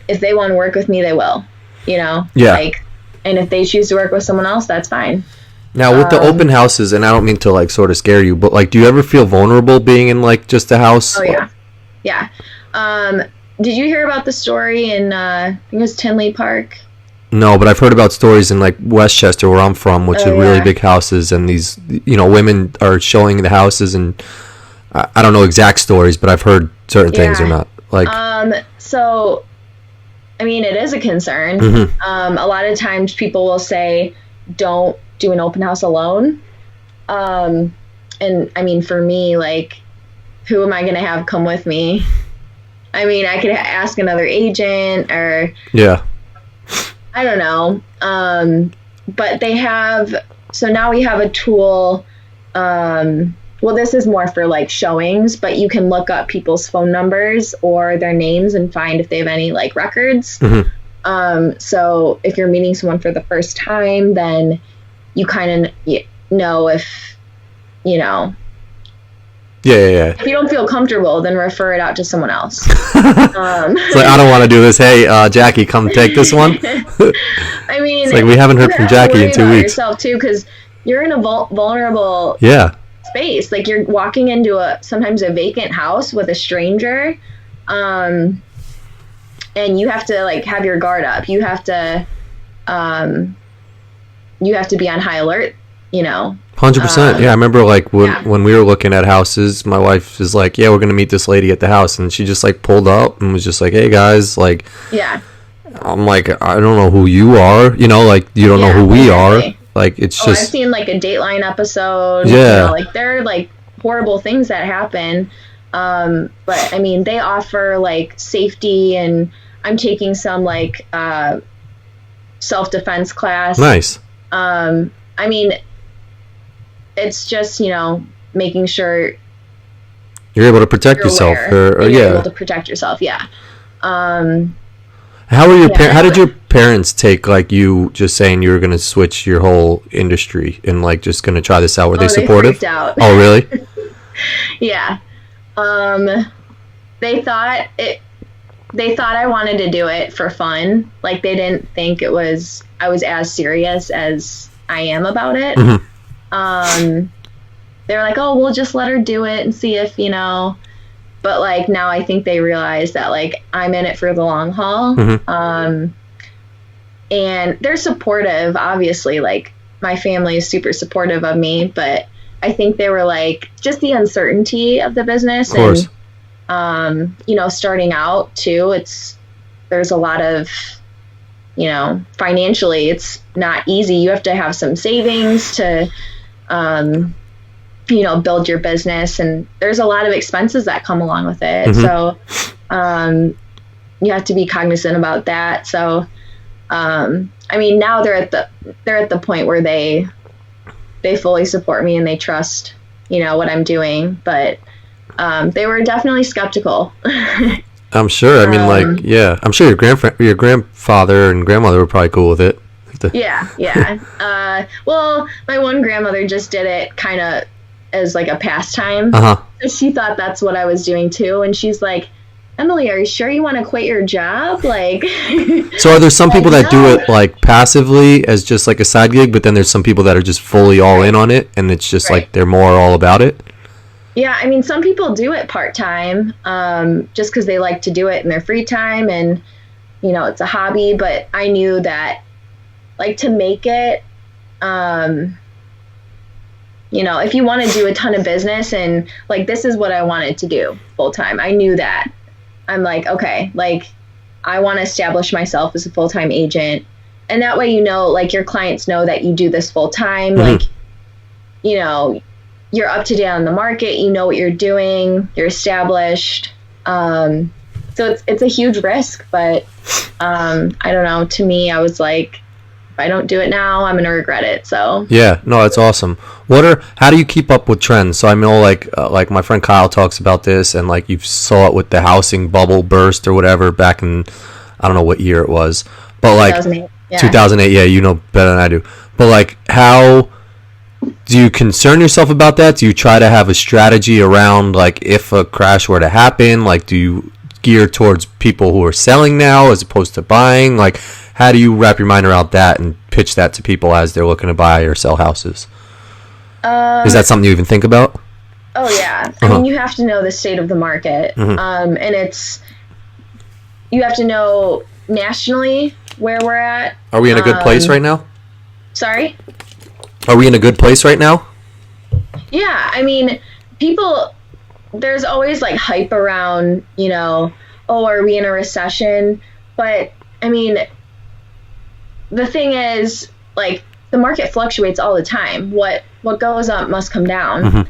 if they want to work with me, they will, you know? Yeah. Like, and if they choose to work with someone else, that's fine. Now, with the open houses, and I don't mean to like sort of scare you, but like, do you ever feel vulnerable being in like just a house? Oh, yeah. Yeah. Did you hear about the story in, I think it was Tinley Park? No, but I've heard about stories in like Westchester, where I'm from, which are really big houses, and these, you know, women are showing the houses, and I don't know exact stories, but I've heard certain things or not. Like, so, I mean, it is a concern. Mm-hmm. A lot of times people will say, don't do an open house alone. And I mean, for me, like, who am I going to have come with me? I mean, I could ask another agent or... Yeah. I don't know. But so now we have a tool. Well, this is more for like showings, but you can look up people's phone numbers or their names and find if they have any like records. Mm-hmm. So if you're meeting someone for the first time, then you kind of know if, you know. Yeah. If you don't feel comfortable, then refer it out to someone else. It's like, I don't want to do this. Hey, Jackie, come take this one. I mean, it's like, we haven't heard from Jackie in 2 weeks. Yourself too, because you're in a vulnerable space. Like, you're walking into sometimes a vacant house with a stranger, and you have to like have your guard up. You have to be on high alert. You know. 100%. Yeah, I remember like when we were looking at houses, my wife is like, yeah, we're going to meet this lady at the house. And she just like pulled up and was just like, hey guys, like, yeah. I'm like, I don't know who you are, you know, like, you don't know who we are. Like, it's just. I've seen like a Dateline episode. Yeah. You know, like, there are like horrible things that happen. But I mean, they offer like safety, and I'm taking some like self-defense class. Nice. I mean, it's just, you know, making sure you're able to protect yourself. You're able to protect yourself. Yeah. How were how did your parents take like you just saying you were going to switch your whole industry and like just going to try this out? Were they supportive? Freaked out. Oh, really? Yeah. Um, they thought I wanted to do it for fun. Like, they didn't think I was as serious as I am about it. Mm-hmm. They're like, oh, we'll just let her do it and see if, but like now I think they realize that like I'm in it for the long haul. Mm-hmm. And they're supportive, obviously, like my family is super supportive of me, but I think they were like just the uncertainty of the business. Of course. And, starting out too, there's a lot of, financially it's not easy. You have to have some savings to, build your business, and there's a lot of expenses that come along with it. Mm-hmm. So, you have to be cognizant about that. So, I mean, now they're at the point where they fully support me and they trust, what I'm doing, but, they were definitely skeptical. I'm sure. I mean, yeah, I'm sure your grandfather and grandmother were probably cool with it. Yeah. Well, my one grandmother just did it kind of as like a pastime. She thought that's what I was doing too, and she's like, Emily, are you sure you want to quit your job? Like, so are there some people that do it like passively as just like a side gig, but then there's some people that are just fully all in on it, and it's just like they're more all about it? Yeah, I mean, some people do it part-time, just because they like to do it in their free time, and it's a hobby. But I knew that, like, to make it, if you want to do a ton of business, and like this is what I wanted to do full-time, I knew that. I'm like, okay, like I want to establish myself as a full-time agent, and that way like your clients know that you do this full-time. Mm-hmm. Like, you're up to date on the market, what you're doing, you're established. So it's a huge risk, but I don't know, to me I was like, if I don't do it now, I'm gonna regret it. So yeah, no, that's awesome. How do you keep up with trends? So I know like my friend Kyle talks about this, and like you saw it with the housing bubble burst or whatever back in, I don't know what year it was, but like 2008. Yeah. 2008. Yeah, you know better than I do. But like, how do you concern yourself about that? Do you try to have a strategy around like if a crash were to happen? Like, do you gear towards people who are selling now as opposed to buying? Like, how do you wrap your mind around that and pitch that to people as they're looking to buy or sell houses? Is that something you even think about? Oh yeah. I mean, you have to know the state of the market. Mm-hmm. And you have to know nationally where we're at. Are we in a good place right now? Sorry? Are we in a good place right now? Yeah, I mean, there's always like hype around, oh, are we in a recession? But I mean, the thing is, like, the market fluctuates all the time. What goes up must come down, mm-hmm.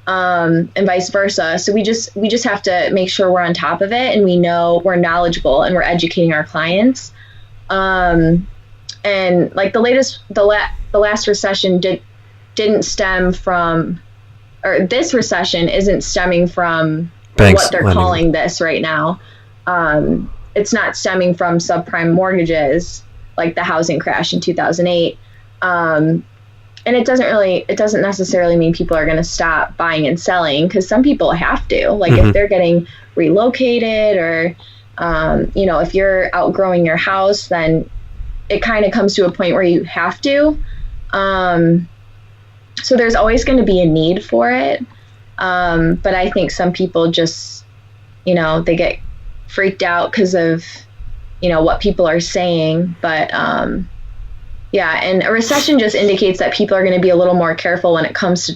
And vice versa. So we just have to make sure we're on top of it, and we know we're knowledgeable and we're educating our clients. And like the last recession didn't stem from, or this recession isn't stemming from banks what they're lending. Calling this right now. It's not stemming from subprime mortgages like the housing crash in 2008. And it doesn't necessarily mean people are going to stop buying and selling, because some people have to, like, mm-hmm. if they're getting relocated or, if you're outgrowing your house, then it kind of comes to a point where you have to. So there's always going to be a need for it. But I think some people just, they get freaked out because of, what people are saying. But, yeah, and a recession just indicates that people are going to be a little more careful when it comes to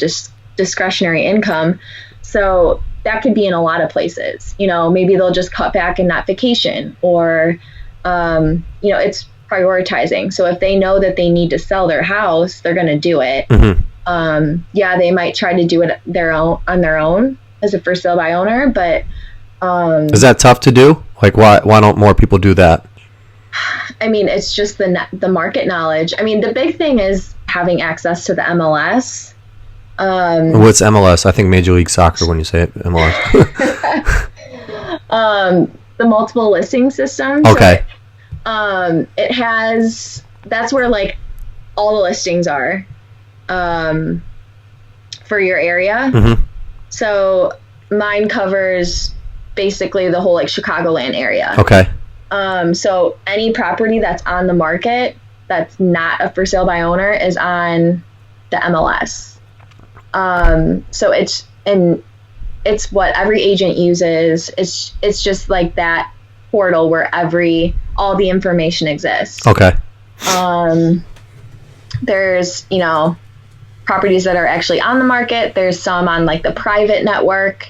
discretionary income. So that could be in a lot of places. Maybe they'll just cut back and not vacation, or, it's prioritizing. So if they know that they need to sell their house, they're going to do it. Mm-hmm. Yeah, they might try to do it on their own as a for sale by owner, but is that tough to do? Like, why don't more people do that? I mean, it's just the market knowledge. I mean, the big thing is having access to the MLS. What's MLS? I think Major League Soccer when you say it, MLS. The multiple listing system. Okay. So that's where like all the listings are, for your area. Mm-hmm. So mine covers basically the whole like Chicagoland area. Okay. So any property that's on the market that's not a for sale by owner is on the MLS. So it's what every agent uses. It's just like that portal where all the information exists. Okay. There's, properties that are actually on the market. There's some on like the private network.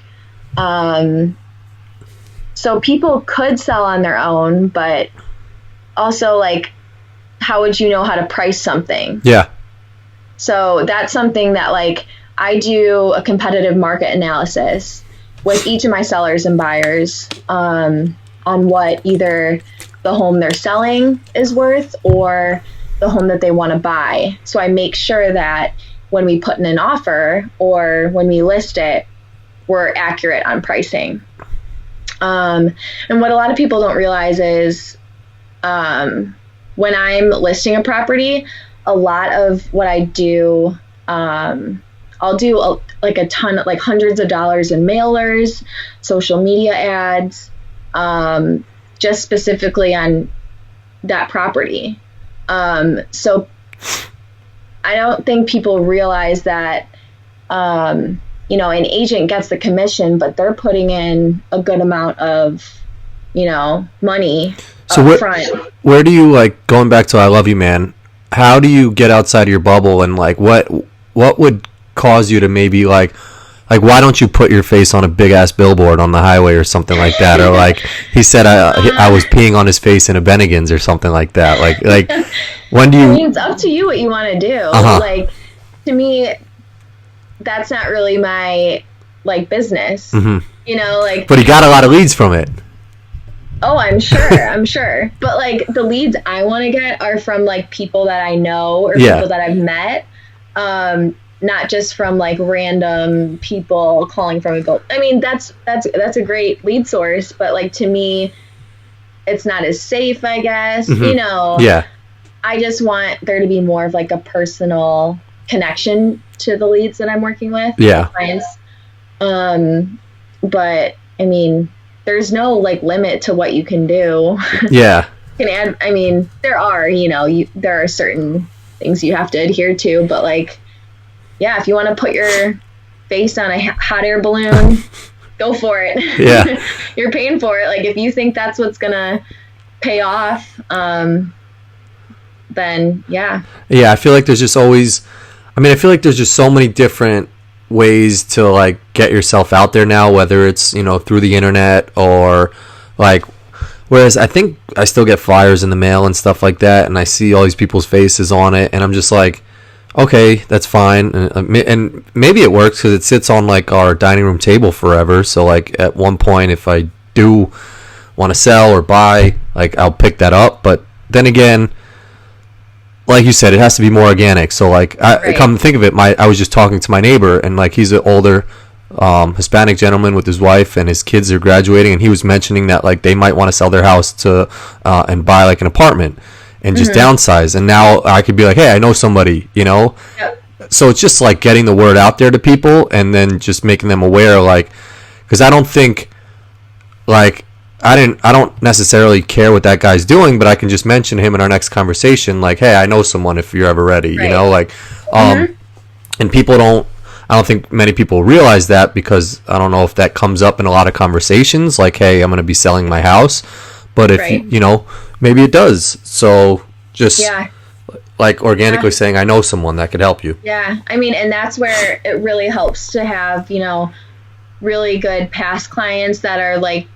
So people could sell on their own, but also like, how would you know how to price something? Yeah. So that's something that like I do a competitive market analysis with each of my sellers and buyers on what either the home they're selling is worth or the home that they want to buy. So I make sure that when we put in an offer or when we list it, we're accurate on pricing. And what a lot of people don't realize is when I'm listing a property, a lot of what I do, I'll do a ton, like hundreds of dollars in mailers, social media ads, just specifically on that property. So I don't think people realize that, an agent gets the commission, but they're putting in a good amount of, money up front. Where do you, like, going back to I Love You Man, how do you get outside of your bubble, and like what would cause you to maybe like why don't you put your face on a big ass billboard on the highway or something like that, or like he said I was peeing on his face in a Bennigan's or something like that, like when do you? I mean, it's up to you what you want to do. Like, to me, that's not really my like business. Mm-hmm. But he got a lot of leads from it. Oh, I'm sure. But like the leads I want to get are from like people that I know or people that I've met. Not just from like random people calling from a bill. I mean, that's a great lead source, but like to me, it's not as safe, I guess. Mm-hmm. Yeah. I just want there to be more of like a personal connection to the leads that I'm working with. Yeah. Clients. But I mean, there's no like limit to what you can do. Yeah. I mean, there are, there are certain things you have to adhere to, but like, yeah, if you want to put your face on a hot air balloon, go for it. Yeah. You're paying for it. Like, if you think that's what's going to pay off, then yeah. Yeah, I feel like there's just so many different ways to like get yourself out there now, whether it's, through the internet or like, whereas I think I still get flyers in the mail and stuff like that, and I see all these people's faces on it, and I'm just like, okay, that's fine, and maybe it works because it sits on like our dining room table forever. So like at one point, if I do want to sell or buy, like I'll pick that up. But then again, like you said, it has to be more organic. So like, come to think of it, I was just talking to my neighbor, and like he's an older Hispanic gentleman with his wife, and his kids are graduating, and he was mentioning that like they might want to sell their house to and buy like an apartment. And just downsize, and now I could be like, hey, I know somebody, Yep. So it's just like getting the word out there to people, and then just making them aware, like, because I don't think, like, I don't necessarily care what that guy's doing, but I can just mention him in our next conversation, like, hey, I know someone if you're ever ready, like, and I don't think many people realize that, because I don't know if that comes up in a lot of conversations, like, hey, I'm going to be selling my house, but if maybe it does. So just like organically saying, I know someone that could help you. Yeah. I mean, and that's where it really helps to have, really good past clients that are like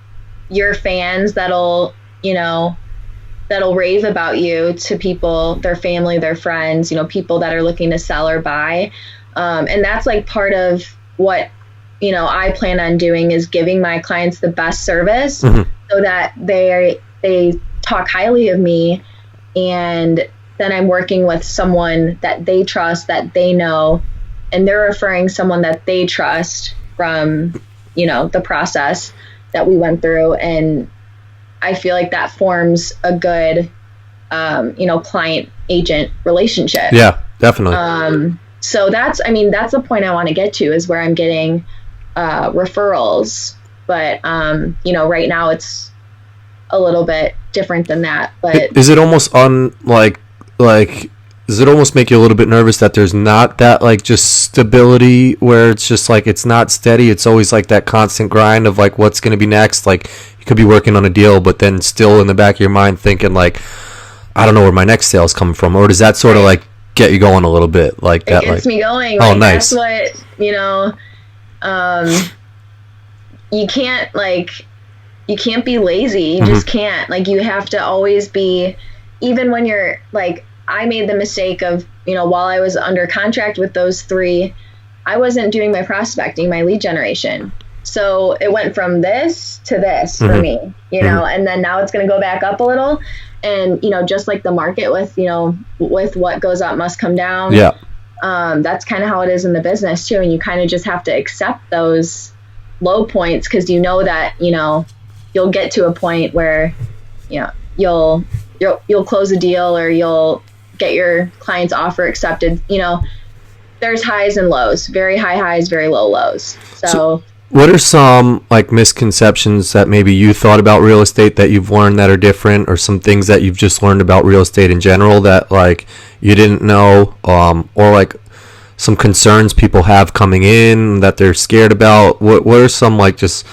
your fans that'll rave about you to people, their family, their friends, people that are looking to sell or buy. And that's like part of what, I plan on doing is giving my clients the best service so that they talk highly of me, and then I'm working with someone that they trust, that they know, and they're referring someone that they trust from, the process that we went through. And I feel like that forms a good, client agent relationship. Yeah, definitely. So that's the point I want to get to, is where I'm getting referrals. But, you know, right now it's a little bit different than that. But is it almost does it almost make you a little bit nervous that there's not that like just stability where it's just like it's not steady? It's always like that constant grind of like what's going to be next. Like you could be working on a deal, but then still in the back of your mind thinking like, I don't know where my next sale's coming from. Or does that sort of like get you going a little bit like that? It gets me going. Oh, like, nice. That's what, you know, you can't be lazy. You just can't. Like, you have to always be, even when you're like, I made the mistake of, you know, while I was under contract with those 3, I wasn't doing my prospecting, my lead generation. So it went from this to this for me, you know, and then now it's going to go back up a little. And, you know, just like the market with, you know, with what goes up must come down. Yeah. That's kind of how it is in the business too. And you kind of just have to accept those low points, because you know that, you know, you'll get to a point where, you know, you'll close a deal, or you'll get your client's offer accepted. You know, there's highs and lows, very high highs, very low lows. So what are some like misconceptions that maybe you thought about real estate that you've learned that are different, or some things that you've just learned about real estate in general that like you didn't know, or like some concerns people have coming in that they're scared about? What are some like just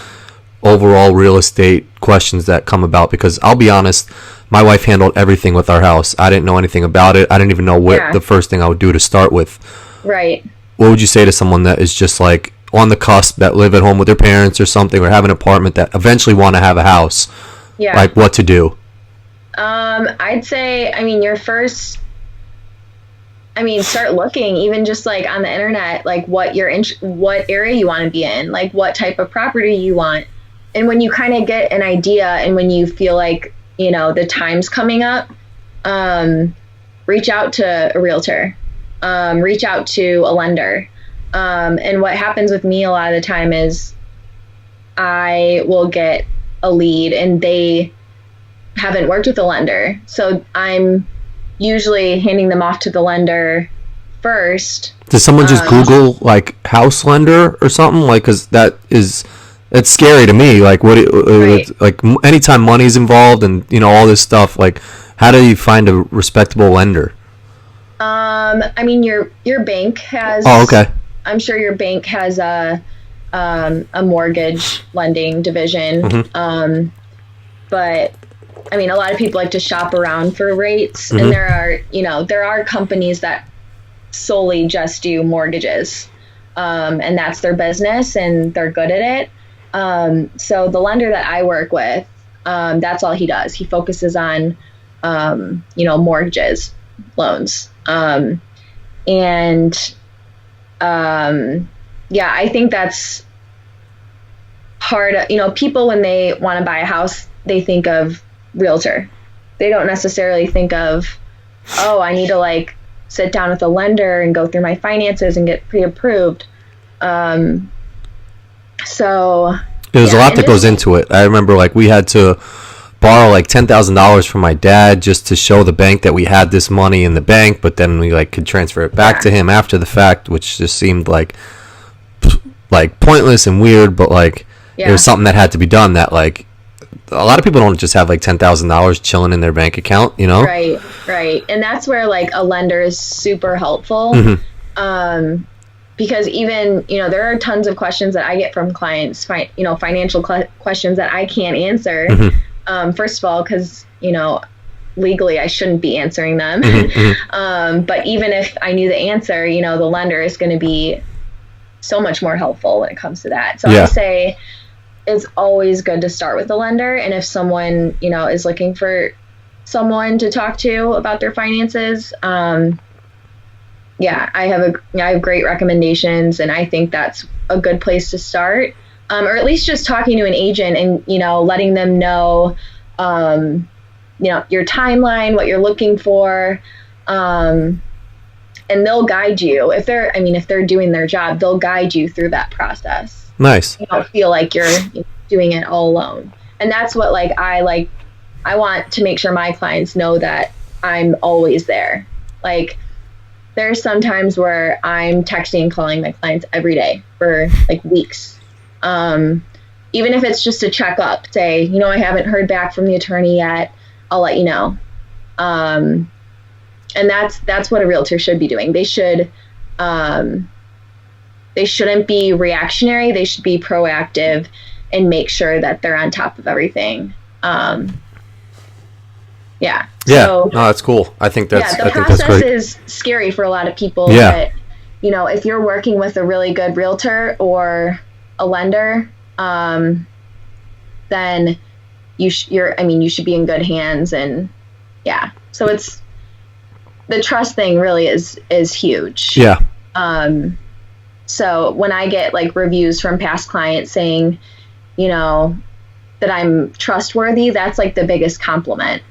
overall real estate questions that come about? Because I'll be honest, my wife handled everything with our house. I didn't know anything about it. I didn't even know what the first thing I would do to start with. Right. What would you say to someone that is just like on the cusp, that live at home with their parents or something, or have an apartment, that eventually want to have a house? Yeah. Like what to do? I'd say, I mean, start looking, even just like on the internet, like what area you want to be in, like what type of property you want. And when you kind of get an idea, and when you feel like, you know, the time's coming up, reach out to a realtor, reach out to a lender. And what happens with me a lot of the time is I will get a lead and they haven't worked with a lender. So I'm usually handing them off to the lender first. Does someone just Google like house lender or something? Like, cause it's scary to me. Like right. Like anytime money's involved and, you know, all this stuff, like how do you find a respectable lender? I mean, your bank has, oh, okay. I'm sure your bank has a mortgage lending division. But I mean, a lot of people like to shop around for rates, and there are companies that solely just do mortgages, and that's their business and they're good at it. So the lender that I work with, that's all he does. He focuses on, mortgages, loans. I think that's hard. You know, people, when they want to buy a house, they think of realtor. They don't necessarily think of, oh, I need to like sit down with a lender and go through my finances and get pre-approved. So there's a lot that goes into it. I remember like we had to borrow like $10,000 from my dad just to show the bank that we had this money in the bank, but then we like could transfer it back to him after the fact, which just seemed like pointless and weird, but like it was something that had to be done. That like a lot of people don't just have like $10,000 chilling in their bank account, you know? Right. And that's where like a lender is super helpful. Because even, you know, there are tons of questions that I get from clients, financial questions that I can't answer. First of all, because, you know, legally I shouldn't be answering them. But even if I knew the answer, you know, the lender is going to be so much more helpful when it comes to that. So I say it's always good to start with the lender. And if someone, you know, is looking for someone to talk to about their finances, I have great recommendations, and I think that's a good place to start. Or at least just talking to an agent and, you know, letting them know, your timeline, what you're looking for, and they'll guide you. If they're doing their job, they'll guide you through that process. Nice. You don't feel like you're doing it all alone. And that's what I want to make sure my clients know that I'm always there. Like, there's some times where I'm texting and calling my clients every day for like weeks. Even if it's just a checkup, say, I haven't heard back from the attorney yet, I'll let you know. And that's what a realtor should be doing. They shouldn't be reactionary. They should be proactive and make sure that they're on top of everything. Yeah. So, no, that's cool. I think that's the I think process that's great. is scary for a lot of people. Yeah. But, if you're working with a really good realtor or a lender, then you should be in good hands. And so it's the trust thing really is huge. Yeah. So when I get like reviews from past clients saying, that I'm trustworthy, that's like the biggest compliment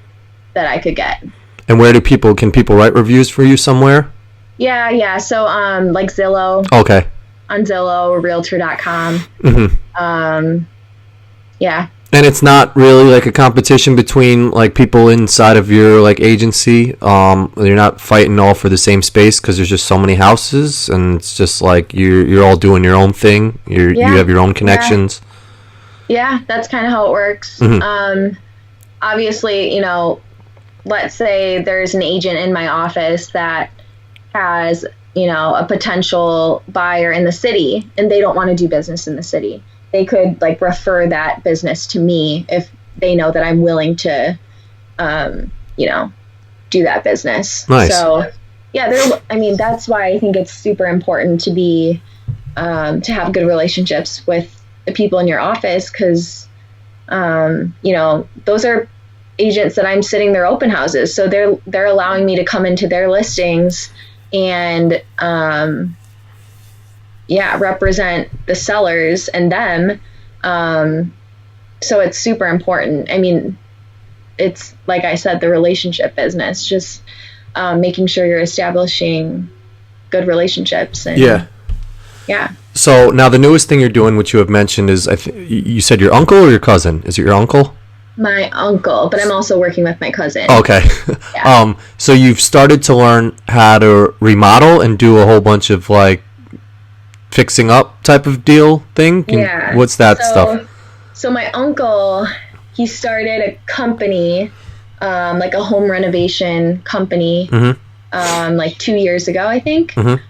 that I could get. And where can people write reviews for you somewhere? Yeah. So, like Zillow. Okay. On Zillow or Realtor.com. Mm-hmm. Yeah. And it's not really like a competition between like people inside of your like agency. You're not fighting all for the same space because there's just so many houses, and it's just like you're all doing your own thing. You have your own connections. Yeah, that's kind of how it works. Mm-hmm. Obviously, let's say there's an agent in my office that has, a potential buyer in the city and they don't want to do business in the city. They could like refer that business to me if they know that I'm willing to, do that business. Nice. So that's why I think it's super important to be, to have good relationships with the people in your office. 'Cause, those are agents that I'm sitting their open houses. So they're allowing me to come into their listings and, represent the sellers and them. So it's super important. I mean, it's like I said, the relationship business, just making sure you're establishing good relationships. And, yeah. So now the newest thing you're doing, which you have mentioned, is you said your uncle or your cousin? Is it your uncle? My uncle, but I'm also working with my cousin. Okay. Yeah. So you've started to learn how to remodel and do a whole bunch of like fixing up type of deal thing? What's that stuff? So my uncle, he started a company, like a home renovation company, like 2 years ago, I think. Mm-hmm.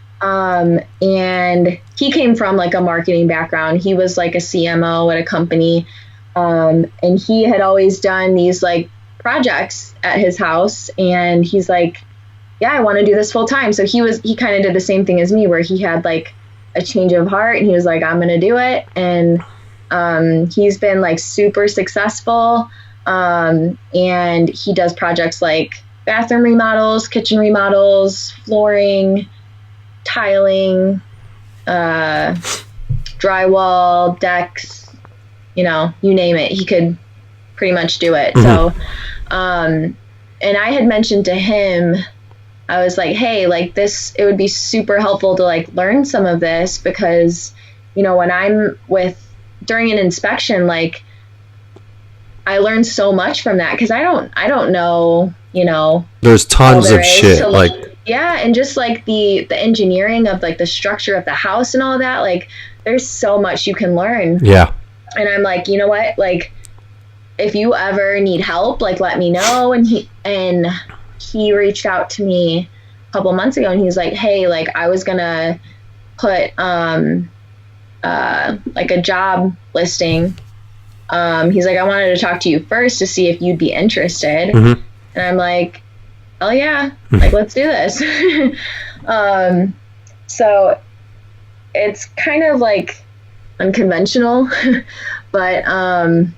And he came from like a marketing background. He was like a CMO at a company. And he had always done these like projects at his house, and he's like, yeah, I want to do this full time. So he kind of did the same thing as me, where he had like a change of heart and he was like, I'm going to do it. And, he's been like super successful. And he does projects like bathroom remodels, kitchen remodels, flooring, tiling, drywall, decks, you name it, he could pretty much do it. So, and I had mentioned to him, I was like, hey, like this, it would be super helpful to like learn some of this, because, when I'm during an inspection, like I learned so much from that. 'Cause I don't know, there's tons of shit. And just like the engineering of like the structure of the house and all of that, like there's so much you can learn. Yeah. And I'm like, you know what? Like, if you ever need help, like, let me know. And he reached out to me a couple months ago, and he's like, hey, like, I was gonna put like a job listing. He's like, I wanted to talk to you first to see if you'd be interested. And I'm like, oh yeah, like let's do this. So it's kind of like unconventional, but I'd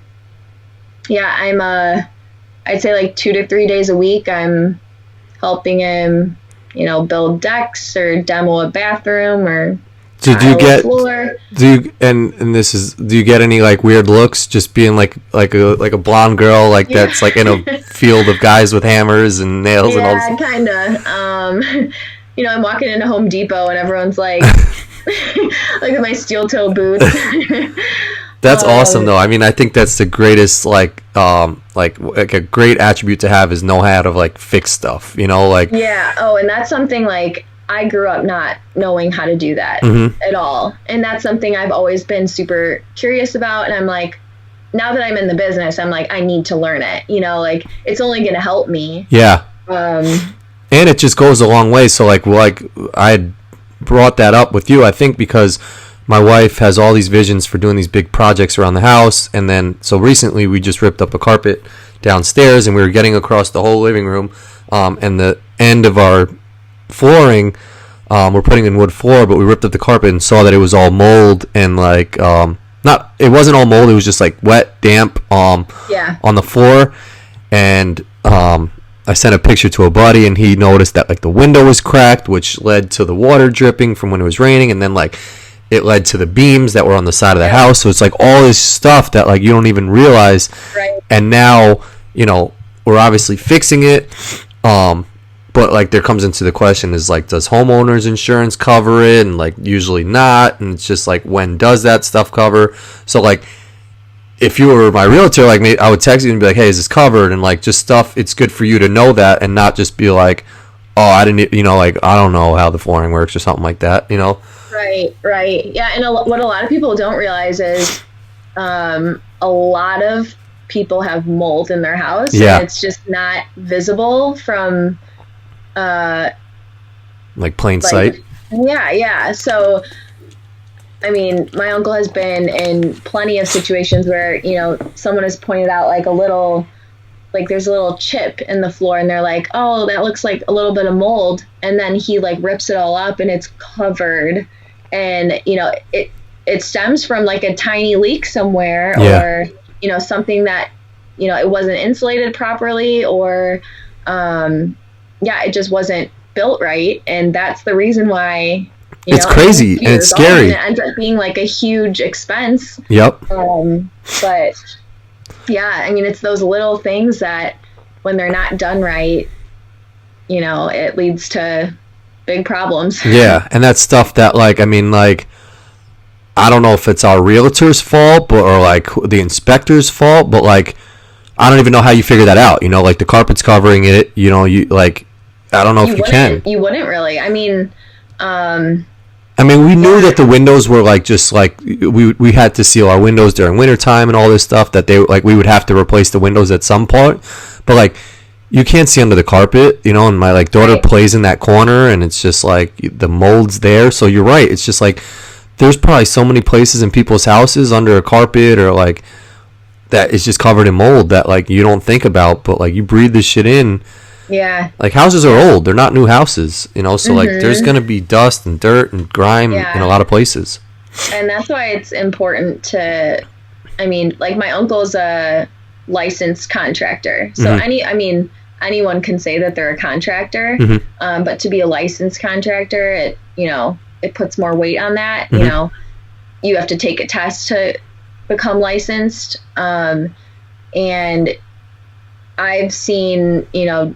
say like 2 to 3 days a week I'm helping him, build decks or demo a bathroom or do you get floor. do you get any like weird looks just being like a blonde girl like that's like in a field of guys with hammers and nails and all this? Kind of. I'm walking into Home Depot and everyone's like like with my steel toe boots. That's awesome though. I mean, I think that's the greatest like a great attribute to have is know how to like fix stuff, Yeah. Oh, and that's something like I grew up not knowing how to do that at all. And that's something I've always been super curious about. And I'm like, now that I'm in the business, I'm like, I need to learn it. You know, like, it's only going to help me. Yeah. And it just goes a long way. So, like I brought that up with you, I think, because my wife has all these visions for doing these big projects around the house. And then, so recently we just ripped up a carpet downstairs, and we were getting across the whole living room. And the end of our flooring, we're putting in wood floor, but we ripped up the carpet and saw that it was all mold and like, it wasn't all mold, it was just like wet, damp, on the floor. And, I sent a picture to a buddy, and he noticed that like the window was cracked, which led to the water dripping from when it was raining, and then like it led to the beams that were on the side of the house. So it's like all this stuff that like you don't even realize. Right. And now, you know, we're obviously fixing it. But like there comes into the question is like, does homeowners insurance cover it? And like usually not. And it's just like, when does that stuff cover? So like, if you were my realtor, like maybe I would text you and be like, hey, is this covered? And like just stuff, it's good for you to know that and not just be like, oh, I didn't, you know, like, I don't know how the flooring works or something like that, you know? Right. Yeah. And what a lot of people don't realize is a lot of people have mold in their house. Yeah. And it's just not visible from like plain sight. Yeah. So, I mean, my uncle has been in plenty of situations where, you know, someone has pointed out like there's a little chip in the floor, and they're like, oh, that looks like a little bit of mold. And then he like rips it all up and it's covered. And, you know, it stems from like a tiny leak somewhere or, you know, something that, you know, it wasn't insulated properly or, it just wasn't built right. And that's the reason why, it's crazy and it's scary. And it ends up being like a huge expense. Yep. But yeah, I mean, it's those little things that when they're not done right, you know, it leads to big problems. Yeah. And that's stuff that like, I mean, like, I don't know if it's our realtor's fault or like the inspector's fault, but like, I don't even know how you figure that out. You know, like the carpet's covering it, you know, you like, I don't know if you can. You wouldn't really. I mean, we knew that the windows were like just like we had to seal our windows during wintertime and all this stuff that they like we would have to replace the windows at some point, but like you can't see under the carpet, you know. And my like daughter plays in that corner, and it's just like the mold's there. So you're right. It's just like there's probably so many places in people's houses under a carpet or like that is just covered in mold that like you don't think about, but like you breathe this shit in. Yeah. Like houses are old. They're not new houses, you know, so like there's going to be dust and dirt and grime in a lot of places. And that's why it's important to, I mean, like my uncle's a licensed contractor. So anyone can say that they're a contractor, but to be a licensed contractor, it, you know, it puts more weight on that. You know, you have to take a test to become licensed. And I've seen, you know,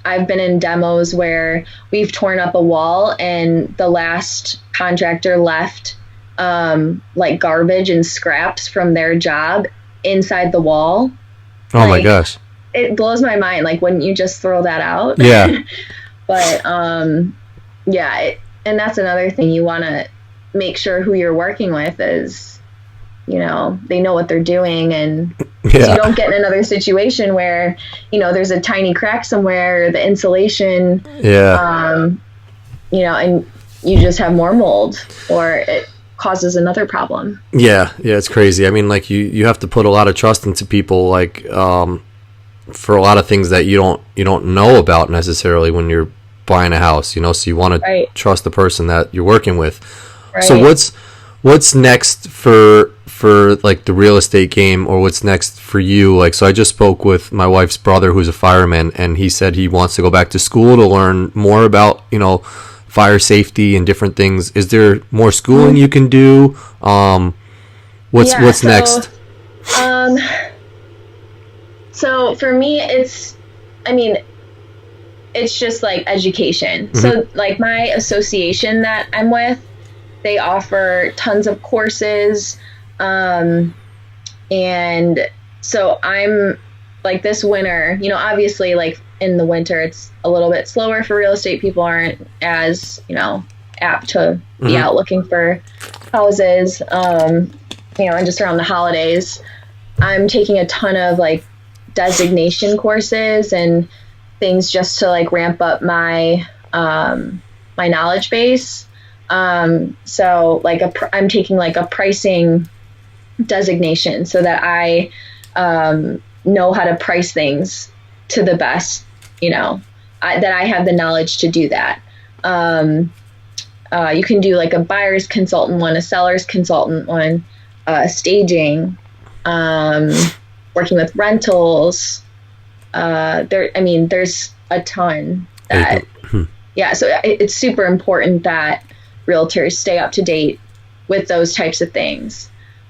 I've been in demos where we've torn up a wall and the last contractor left like garbage and scraps from their job inside the wall. Oh like, my gosh. It blows my mind. Like, wouldn't you just throw that out? Yeah. But and that's another thing. You want to make sure who you're working with is, you know, they know what they're doing, and so you don't get in another situation where, you know, there's a tiny crack somewhere, the insulation, you know, and you just have more mold or it causes another problem. Yeah, it's crazy. I mean, like you have to put a lot of trust into people, like for a lot of things that you don't know about necessarily when you're buying a house, you know, so you want to trust the person that you're working with. Right. So what's next for like the real estate game, or what's next for you? Like, so I just spoke with my wife's brother who's a fireman, and he said he wants to go back to school to learn more about, you know, fire safety and different things. Is there more schooling you can do? What's next? So for me, it's just like education. So like my association that I'm with, they offer tons of courses. And so I'm like this winter, you know, obviously like in the winter, it's a little bit slower for real estate. People aren't as, you know, apt to be out looking for houses, you know, and just around the holidays. I'm taking a ton of like designation courses and things just to like ramp up my my knowledge base. So like I'm taking like a pricing designation so that I know how to price things to the best, you know, that I have the knowledge to do that. You can do like a buyer's consultant one, a seller's consultant one, staging, working with rentals. There's a ton that, yeah. So it's super important that realtors stay up to date with those types of things.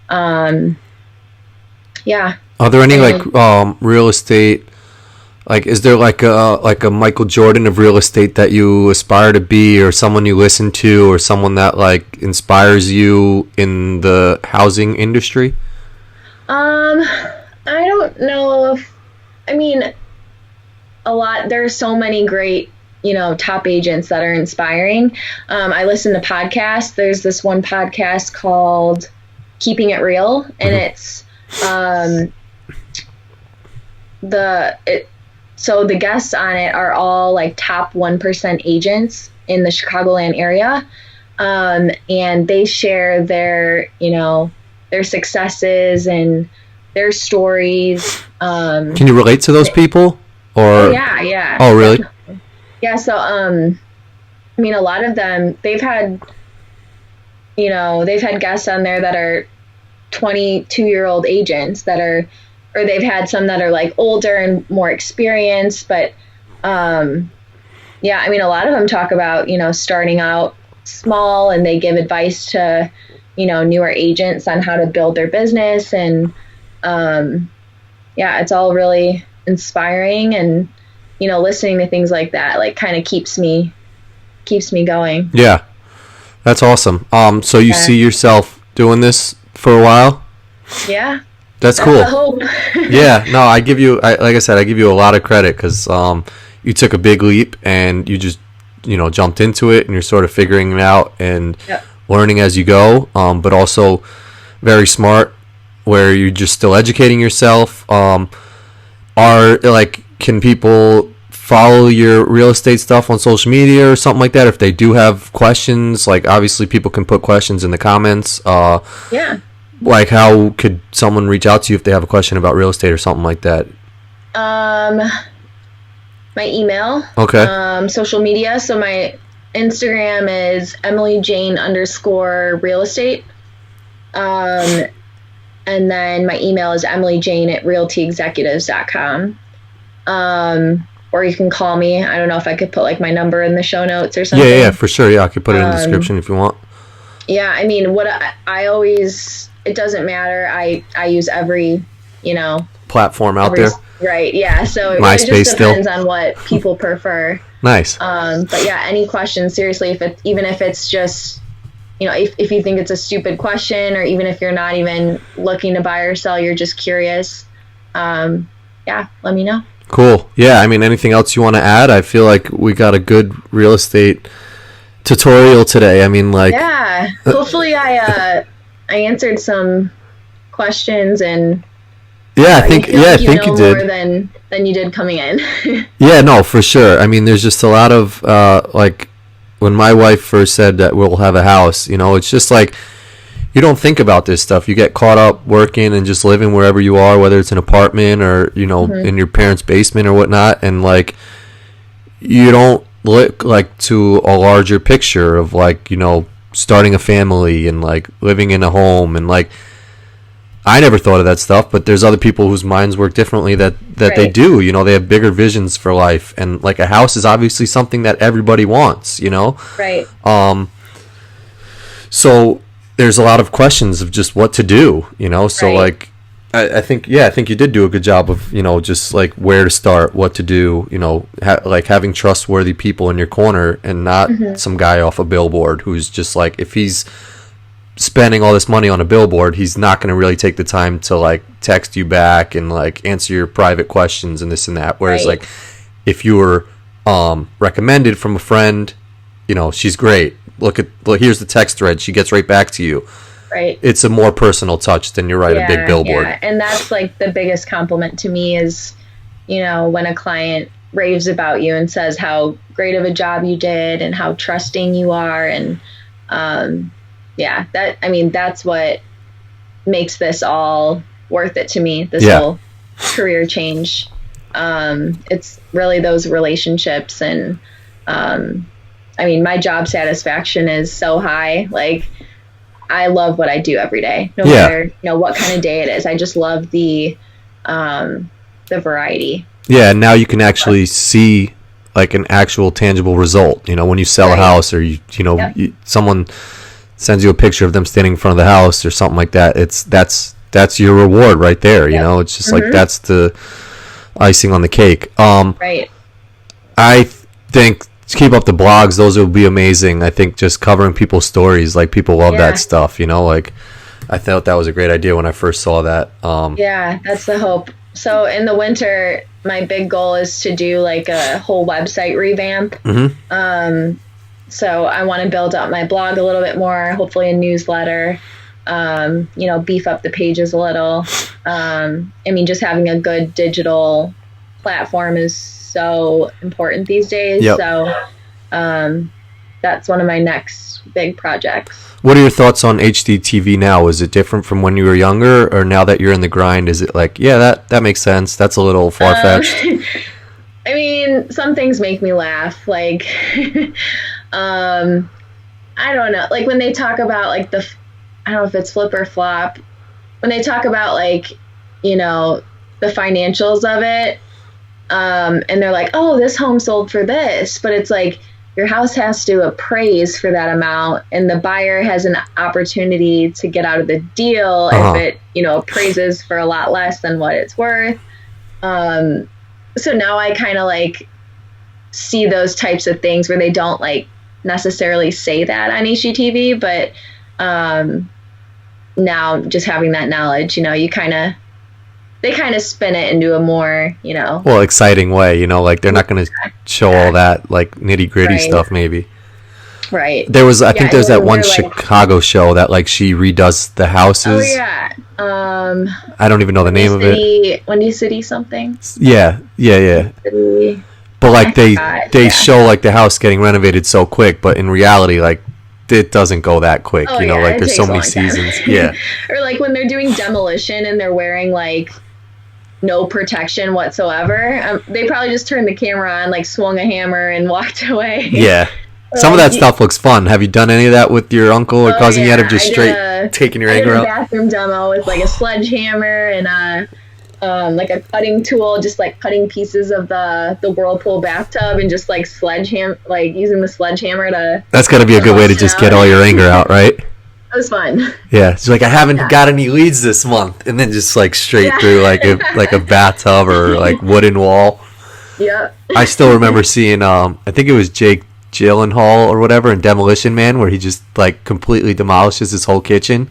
Yeah. Are there any real estate? Like, is there like a Michael Jordan of real estate that you aspire to be, or someone you listen to, or someone that like inspires you in the housing industry? I don't know there's so many great, you know, top agents that are inspiring. I listen to podcasts. There's this one podcast called Keeping It Real, and it's so the guests on it are all like top 1% agents in the Chicagoland area. And they share their, you know, their successes and their stories. Can you relate to those people? Or yeah. Oh, really? Definitely. Yeah. So, I mean, a lot of them, they've had guests on there that are 22-year-old agents that are, or they've had some that are like older and more experienced, but, yeah, I mean, a lot of them talk about, you know, starting out small, and they give advice to, you know, newer agents on how to build their business. And, yeah, it's all really inspiring, and, you know, listening to things like that, like kind of keeps me going. Yeah. That's awesome. So you see yourself doing this for a while? Yeah. That's cool. The hope. Yeah. No, like I said, I give you a lot of credit, because you took a big leap and you just, you know, jumped into it, and you're sort of figuring it out and learning as you go. But also very smart, where you're just still educating yourself. Can people follow your real estate stuff on social media or something like that if they do have questions? Like, obviously people can put questions in the comments. Yeah. Like, how could someone reach out to you if they have a question about real estate or something like that? My email. Okay. Social media. So my Instagram is EmilyJane_real estate. And then my email is emilyjane@realtyexecutives.com. Or you can call me. I don't know if I could put like my number in the show notes or something. Yeah, for sure. Yeah, I could put it in the description if you want. Yeah, I mean, what I always, it doesn't matter. I use every, you know, platform out there. Right. Yeah. So MySpace it just depends on what people prefer. Nice. But yeah, any questions, seriously, even if it's just, you know, if you think it's a stupid question, or even if you're not even looking to buy or sell, you're just curious. Yeah, let me know. Cool. Yeah. I mean, anything else you want to add? I feel like we got a good real estate tutorial today. I mean, like, yeah, hopefully I answered some questions, and I think you did more than you did coming in. Yeah, no, for sure. I mean, there's just a lot of like, when my wife first said that we'll have a house, you know, it's just like, you don't think about this stuff. You get caught up working and just living wherever you are, whether it's an apartment or, you know, in your parents' basement or whatnot, and like, you don't look like to a larger picture of, like, you know, starting a family and like living in a home. And like, I never thought of that stuff, but there's other people whose minds work differently that right. They do, you know, they have bigger visions for life, and like a house is obviously something that everybody wants, you know? Right. So there's a lot of questions of just what to do, you know? So right. Like, I think you did do a good job of, you know, just like where to start, what to do, you know, like having trustworthy people in your corner, and not some guy off a billboard who's just like, if he's spending all this money on a billboard, he's not going to really take the time to like text you back and like answer your private questions and this and that. Whereas like if you were recommended from a friend, you know, she's great. Look, here's the text thread. She gets right back to you. Right. It's a more personal touch than you're right, a big billboard. Yeah. And that's like the biggest compliment to me is, you know, when a client raves about you and says how great of a job you did and how trusting you are. And that's what makes this all worth it to me, this whole career change. It's really those relationships. And my job satisfaction is so high. Like, I love what I do every day, no matter, you know, what kind of day it is. I just love the variety. Yeah, and now you can actually see like an actual tangible result. You know, when you sell a house, or someone sends you a picture of them standing in front of the house or something like that. That's your reward right there. You know, it's just like that's the icing on the cake. I think keep up the blogs; those will be amazing. I think just covering people's stories, like people love that stuff. You know, like I thought that was a great idea when I first saw that. That's the hope. So in the winter, my big goal is to do like a whole website revamp. Mm-hmm. So I want to build up my blog a little bit more, hopefully a newsletter, beef up the pages a little. Just having a good digital platform is so important these days. Yep. So that's one of my next big projects. What are your thoughts on HDTV now? Is it different from when you were younger, or now that you're in the grind, is it like, that makes sense, that's a little far-fetched? Some things make me laugh. Like, I don't know. Like when they talk about like I don't know if it's flip or flop. When they talk about like, you know, the financials of it, and they're like, oh, this home sold for this, but it's like your house has to appraise for that amount, and the buyer has an opportunity to get out of the deal if it, you know, appraises for a lot less than what it's worth. So now I kind of like see those types of things where they don't like necessarily say that on HGTV, but now just having that knowledge, you know, they kind of spin it into a more, you know, exciting way, you know, like they're not going to show all that like nitty gritty stuff maybe. Right. There was, I think there's that one Chicago show that like she redoes the houses. Oh yeah. I don't even know the name of it. Windy City something. Yeah. City. But like they show like the house getting renovated so quick, but in reality, like it doesn't go that quick. You know, like there's so many seasons. Yeah. Or like when they're doing demolition and they're wearing like no protection whatsoever. They probably just turned the camera on, like swung a hammer and walked away. Yeah. Some of that stuff looks fun. Have you done any of that with your uncle or cousin yet, of just straight taking your anger out? I did a bathroom demo with like a sledgehammer and like a cutting tool, just like cutting pieces of the Whirlpool bathtub and just like using the sledgehammer to. That's got to be a good way to just get all your anger out, right? It was fun. Yeah, it's like I haven't got any leads this month, and then just like straight through like a bathtub or like wooden wall. Yeah. I still remember seeing I think it was Jake Gyllenhaal or whatever in Demolition Man, where he just like completely demolishes his whole kitchen.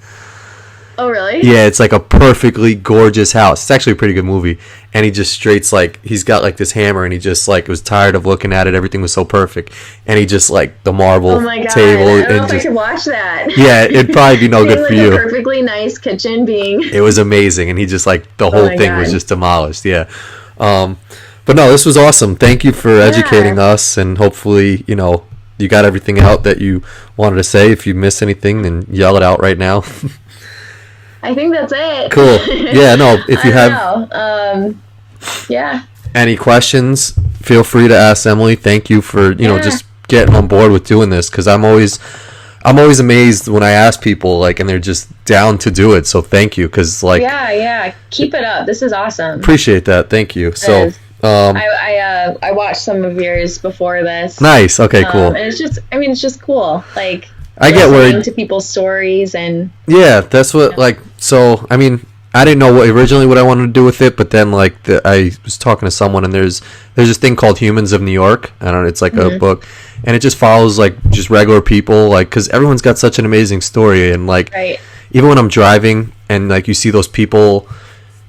Oh really? Yeah, it's like a perfectly gorgeous house. It's actually a pretty good movie. And he just straights like he's got like this hammer, and he just like was tired of looking at it. Everything was so perfect, and he just like the marble table. I don't know if I could watch that. Yeah, it'd probably be no good for you. A perfectly nice kitchen being. It was amazing, and he just like the whole thing was just demolished. Yeah, but no, this was awesome. Thank you for educating us, and hopefully you know you got everything out that you wanted to say. If you missed anything, then yell it out right now. I think that's it. Cool. Yeah, no, if you have any questions, feel free to ask Emily. Thank you for, you know, just getting on board with doing this, because I'm always amazed when I ask people, like, and they're just down to do it. So thank you, because like keep it up. This is awesome. Appreciate that. Thank you. So I watched some of yours before this. Nice. Okay, cool. And it's just cool. Like, I get worried to people's stories, and that's what like. So I mean, I didn't know what I wanted to do with it, but then like I was talking to someone, and there's this thing called Humans of New York. I don't know, it's like a book, and it just follows like just regular people, like because everyone's got such an amazing story, and like even when I'm driving and like you see those people,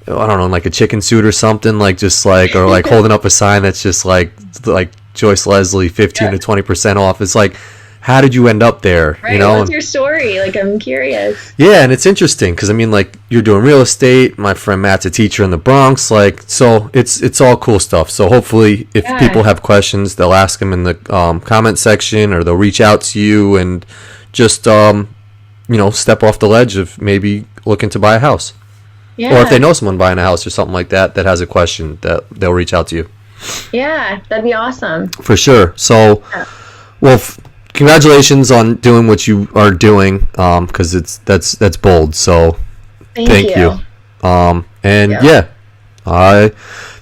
I don't know, in like a chicken suit or something, like just like or like holding up a sign that's just like Joyce Leslie 15 to 20% off. It's like, how did you end up there? Right. You know, what's your story? Like, I'm curious. Yeah, and it's interesting because I mean, like, you're doing real estate. My friend Matt's a teacher in the Bronx. Like, so it's all cool stuff. So hopefully, if people have questions, they'll ask them in the comment section, or they'll reach out to you and just step off the ledge of maybe looking to buy a house. Yeah. Or if they know someone buying a house or something like that that has a question, that they'll reach out to you. Yeah, that'd be awesome. For sure. So, well. Congratulations on doing what you are doing, because that's bold. So thank you.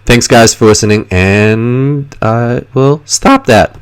Thanks guys for listening, and I will stop that.